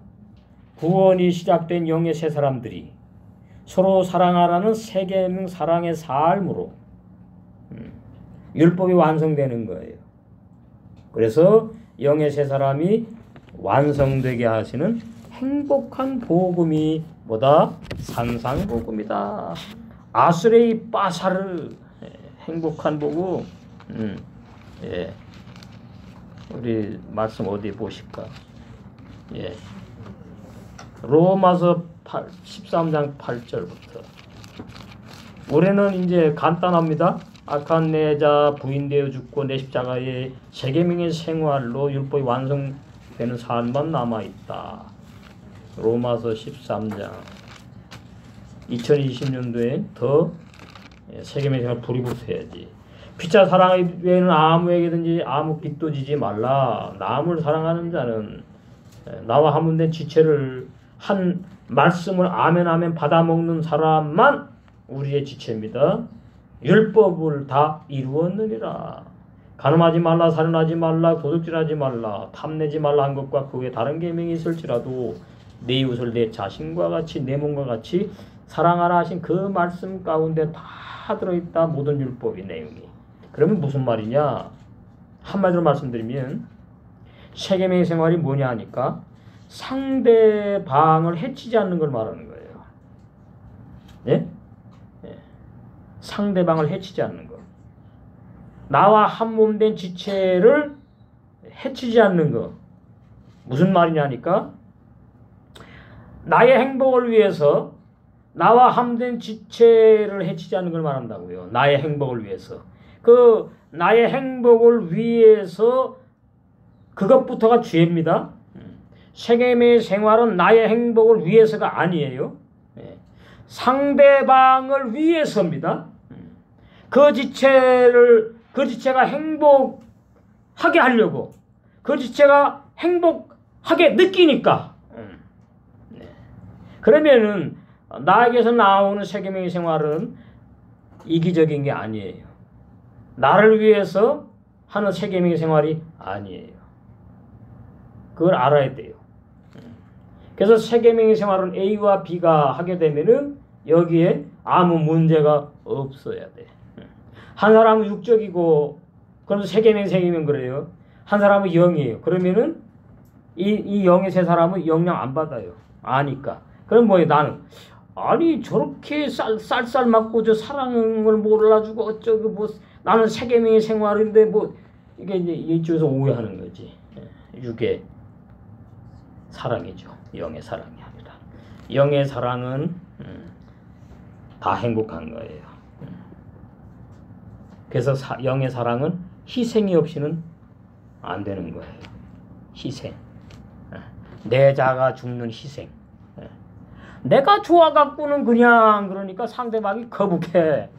구원이 시작된 영의 세 사람들이 서로 사랑하라는 세계명 사랑의 삶으로 율법이 완성되는 거예요. 그래서 영의 세 사람이 완성되게 하시는 행복한 복음이 뭐다? 산상복음이다. 아스레이 빠사르 행복한 복음. 우리 말씀 어디 보실까? 로마서 13장 8절부터. 올해는 이제 간단합니다. 악한 내 자 부인되어 죽고 내 십자가의 세계명의 생활로 율법이 완성되는 삶만 남아있다. 로마서 13장. 2020년도에 더 세계명의 생활 불이 붙어야지. 피차 사랑 외에는 아무에게든지 아무 빚도 지지 말라. 남을 사랑하는 자는 나와 한문된 지체를 한 말씀을 아멘 받아먹는 사람만 우리의 지체입니다. 율법을 다 이루었느니라. 간음하지 말라, 살인하지 말라, 도둑질하지 말라, 탐내지 말라 한 것과 그 외에 다른 계명이 있을지라도 내 이웃을 내 자신과 같이 내 몸과 같이 사랑하라 하신 그 말씀 가운데 다 들어있다. 모든 율법의 내용이. 그러면 무슨 말이냐? 한마디로 말씀드리면 세계명의 생활이 뭐냐 하니까 상대방을 해치지 않는 걸 말하는 거예요. 예? 상대방을 해치지 않는 것. 나와 한 몸 된 지체를 해치지 않는 것. 무슨 말이냐니까 나의 행복을 위해서 나와 함된 지체를 해치지 않는 걸 말한다고요. 나의 행복을 위해서. 그 나의 행복을 위해서 그것부터가 죄입니다. 세계의 생활은 나의 행복을 위해서가 아니에요. 상대방을 위해서입니다. 그 지체가 행복하게 하려고, 그 지체가 행복하게 느끼니까. 그러면은 나에게서 나오는 세계명의 생활은 이기적인 게 아니에요. 나를 위해서 하는 세계명의 생활이 아니에요. 그걸 알아야 돼요. 그래서 세계명의 생활은 A와 B가 하게 되면은 여기에 아무 문제가 없어야 돼. 한 사람은 육적이고, 그럼 세계명의 생이면 그래요. 한 사람은 영이에요. 그러면은 이 영의 세 사람은 영향 안 받아요. 아니까. 그럼 뭐예요? 나는 아니 저렇게 쌀쌀 맞고 저 사랑을 몰라주고 어쩌고 뭐 나는 세계명의 생활인데 뭐 이게 이제 이쪽에서 오해하는 거지. 육의 사랑이죠. 영의 사랑이 아니라. 영의 사랑은 다 행복한 거예요. 그래서 영의 사랑은 희생이 없이는 안 되는 거예요. 희생. 내 자가 죽는 희생. 내가 좋아갖고는 그냥 그러니까 상대방이 거북해.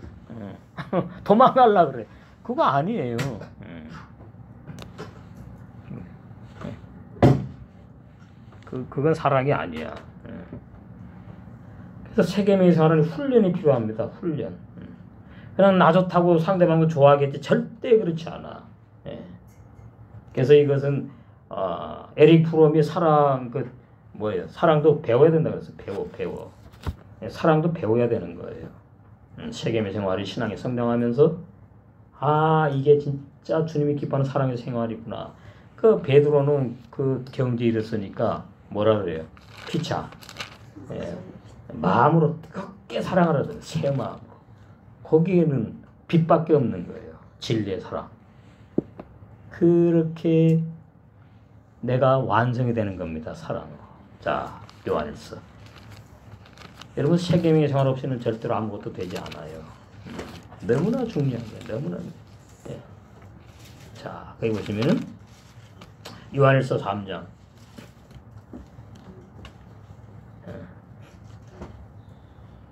도망가려 그래. 그거 아니에요. 그건 사랑이 아니야. 그래서 세계명의 생활은 훈련이 필요합니다. 훈련. 그냥 나 좋다고 상대방도 좋아하겠지. 절대 그렇지 않아. 예. 그래서 이것은 에릭 프롬이 사랑도 배워야 된다 그래서 배워. 예, 사랑도 배워야 되는 거예요. 세계명의 생활이 신앙에 성장하면서 이게 진짜 주님이 기뻐하는 사랑의 생활이구나. 그 베드로는 그 경지에 이르으니까 뭐라 그래요? 피차. 예. 마음으로 뜨겁게 사랑하라던 새 마음으로. 거기에는 빛밖에 없는 거예요. 진리의 사랑. 그렇게 내가 완성이 되는 겁니다. 사랑으로. 자, 요한일서. 여러분 세계명의 생활 없이는 절대로 아무것도 되지 않아요. 너무나 중요한 거예요. 너무나. 네. 자, 거기 보시면은 요한일서 3장.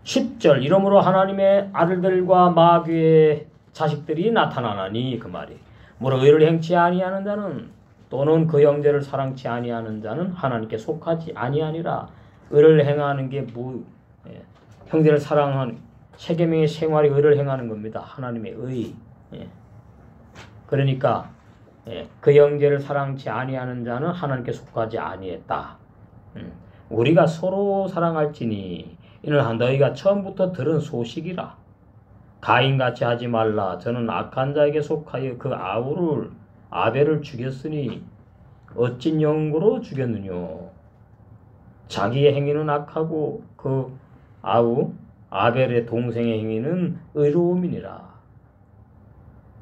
10절 이러므로 하나님의 아들들과 마귀의 자식들이 나타나나니 그 말이 무릇 의를 행치 아니하는 자는 또는 그 형제를 사랑치 아니하는 자는 하나님께 속하지 아니하니라. 의를 행하는 게 형제를 사랑하는 세계명의 생활이 의를 행하는 겁니다. 하나님의 의. 그러니까 그 형제를 사랑치 아니하는 자는 하나님께 속하지 아니했다. 우리가 서로 사랑할지니 이는 너희가 처음부터 들은 소식이라. 가인같이 하지 말라. 저는 악한 자에게 속하여 그 아벨을 죽였으니 어찐 영구로 죽였느뇨. 자기의 행위는 악하고 그 아벨의 동생의 행위는 의로움이니라.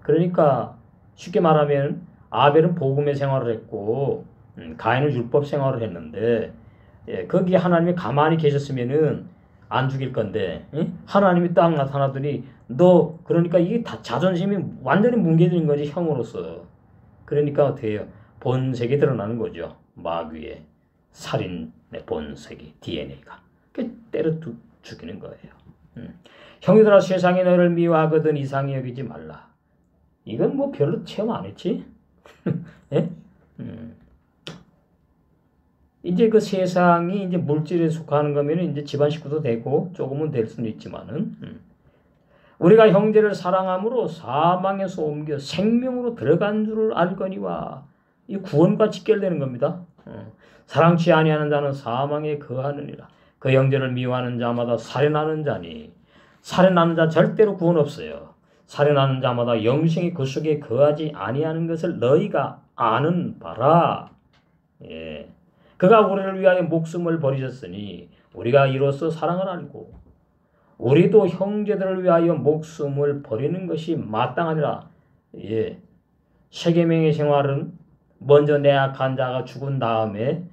그러니까 쉽게 말하면 아벨은 복음의 생활을 했고 가인은 율법 생활을 했는데 거기에 하나님이 가만히 계셨으면은 안 죽일 건데 하나님이 딱 나타나더니 너 그러니까 이게 다 자존심이 완전히 뭉개진 거지 형으로서. 그러니까 어떻게 해요? 본색이 드러나는 거죠. 마귀의 살인의 본색이 DNA가 때려 죽이는 거예요. 형이들아 세상이 너를 미워하거든 이상히 여기지 말라. 이건 뭐 별로 체험 안 했지? 예? 이제 그 세상이 이제 물질에 속하는 거면 이제 집안 식구도 되고 조금은 될 수는 있지만은 우리가 형제를 사랑함으로 사망에서 옮겨 생명으로 들어간 줄을 알거니와 이 구원과 직결되는 겁니다. 사랑치 아니하는 자는 사망에 거하느니라. 그 형제를 미워하는 자마다 살인하는 자니 살인하는 자 절대로 구원 없어요. 살인하는 자마다 영생이 그 속에 거하지 아니하는 것을 너희가 아는 바라. 예. 그가 우리를 위하여 목숨을 버리셨으니 우리가 이로써 사랑을 알고 우리도 형제들을 위하여 목숨을 버리는 것이 마땅하니라. 예. 세계명의 생활은 먼저 내 악한 자가 죽은 다음에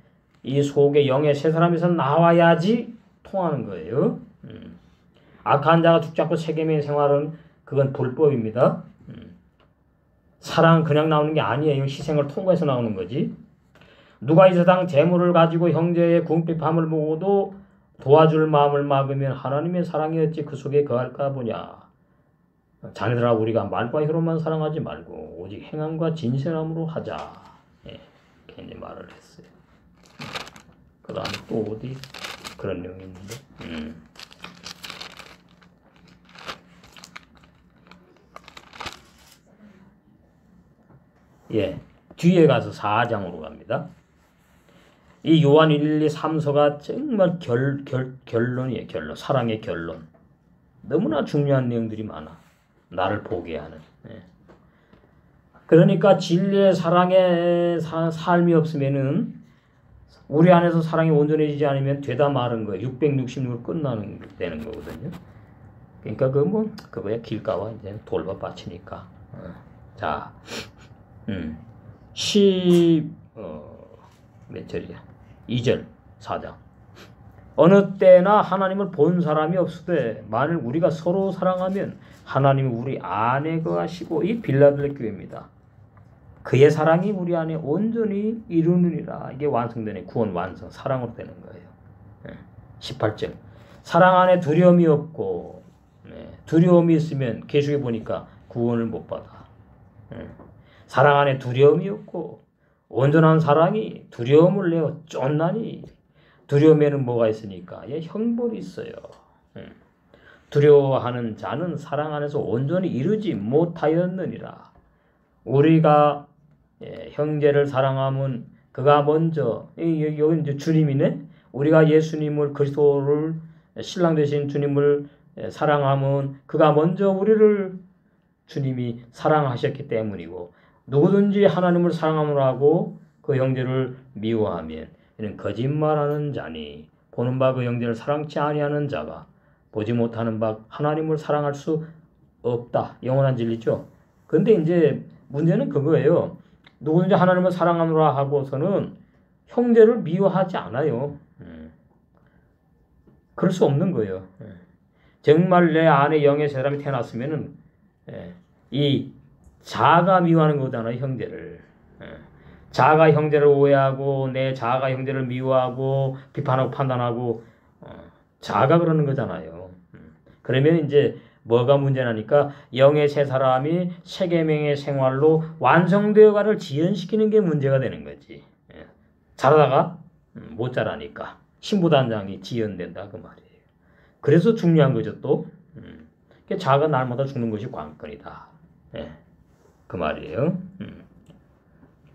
이 속에 영의 새 사람에서 나와야지 통하는 거예요. 악한 자가 죽지 않고 세계명의 생활은 그건 불법입니다. 사랑 그냥 나오는 게 아니에요. 희생을 통과해서 나오는 거지. 누가 이 세상 재물을 가지고 형제의 궁핍함을 보고도 도와줄 마음을 막으면 하나님의 사랑이 어찌 그 속에 거할까 보냐. 자네들아 우리가 말과 혀로만 사랑하지 말고 오직 행함과 진실함으로 하자. 예, 이렇게 이제 말을 했어요. 그 다음에 또 어디 그런 내용이 있는데 예, 뒤에 가서 4장으로 갑니다. 이 요한 1, 2, 3서가 정말 결론이에요. 결론. 사랑의 결론. 너무나 중요한 내용들이 많아. 나를 보게 하는. 예. 그러니까 진리의 사랑의 삶이 없으면은 우리 안에서 사랑이 온전해지지 않으면 되다 마른 거예요. 666으로 되는 거거든요. 그러니까 그거야 길가와 이제 돌밭 밭이니까. 자, 몇 절이야? 2절 4장. 어느 때나 하나님을 본 사람이 없으되 만일 우리가 서로 사랑하면 하나님이 우리 안에 거하시고 이 빌라델 교회입니다. 그의 사랑이 우리 안에 온전히 이루느니라. 이게 완성되는 구원 완성 사랑으로 되는 거예요. 18절. 사랑 안에 두려움이 없고 두려움이 있으면 계시록에 보니까 구원을 못 받아. 사랑 안에 두려움이 없고 온전한 사랑이 두려움을 내어 쫓나니 두려움에는 뭐가 있으니까? 예, 형벌이 있어요. 두려워하는 자는 사랑 안에서 온전히 이루지 못하였느니라. 우리가 형제를 사랑하면 그가 먼저 여기 이제 주님이네. 우리가 예수님을 그리스도를 신랑 되신 주님을 사랑하면 그가 먼저 우리를 주님이 사랑하셨기 때문이고 누구든지 하나님을 사랑함을 하고 그 형제를 미워하면 이는 거짓말하는 자니 보는 바 그 형제를 사랑치 아니하는 자가 보지 못하는 바 하나님을 사랑할 수 없다. 영원한 진리죠. 근데 이제 문제는 그거예요. 누구든지 하나님을 사랑하노라 하고서는 형제를 미워하지 않아요. 그럴 수 없는 거예요. 정말 내 안에 영의 사람이 태어났으면은 이 자아가 미워하는 거잖아요. 형제를. 자아가 형제를 오해하고 내 자아가 형제를 미워하고 비판하고 판단하고 자아가 그러는 거잖아요. 그러면 이제 뭐가 문제나니까 영의 세 사람이 세 계명의 생활로 완성되어가를 지연시키는 게 문제가 되는 거지. 자라다가 못 자라니까 신부단장이 지연된다 그 말이에요. 그래서 중요한 거죠 또. 자아가 날마다 죽는 것이 관건이다. 그 말이에요.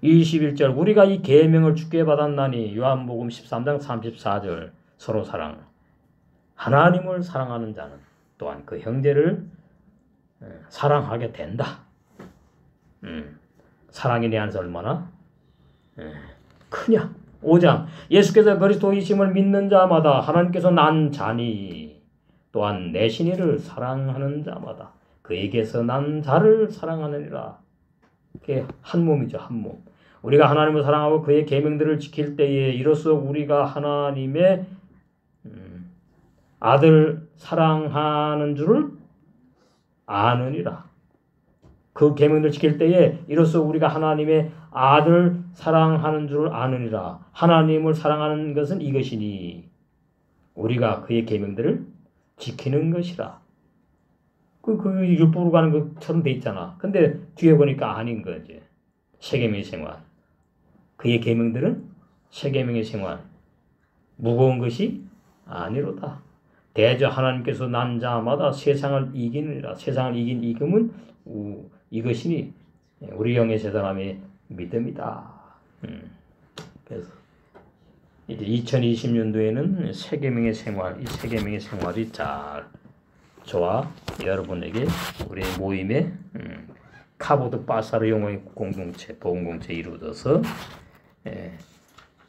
21절 우리가 이 계명을 주께 받았나니 요한복음 13장 34절 서로 사랑. 하나님을 사랑하는 자는 또한 그 형제를 사랑하게 된다. 사랑이 내 안에서 얼마나 크냐. 5장 예수께서 그리스도이심을 믿는 자마다 하나님께서 난 자니 또한 내 신이를 사랑하는 자마다 그에게서 난 자를 사랑하느니라. 그게 한 몸이죠. 한 몸. 우리가 하나님을 사랑하고 그의 계명들을 지킬 때에 이로써 우리가 하나님의 아들 사랑하는 줄을 아느니라. 그 계명들을 지킬 때에 이로써 우리가 하나님의 아들 사랑하는 줄을 아느니라. 하나님을 사랑하는 것은 이것이니 우리가 그의 계명들을 지키는 것이라. 그 율법으로 가는 것처럼 돼 있잖아. 근데 뒤에 보니까 아닌 거지. 세 계명의 생활. 그의 계명들은 세 계명의 생활. 무거운 것이 아니로다. 대저 하나님께서 난 자마다 세상을 이기느니라. 세상을 이긴 이금은 이것이니 우리 영의 세 사람의 믿음이다. 그래서 이제 2020년도에는 세 계명의 생활, 이 세 계명의 생활이 잘 저와 여러분에게 우리 모임의 카보드 바사르 영혼의 공동체, 보험공체 이루어져서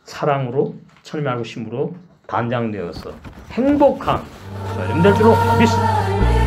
사랑으로 천명하고 심으로 단장되어서 행복한 여러분 될 줄로 믿습니다.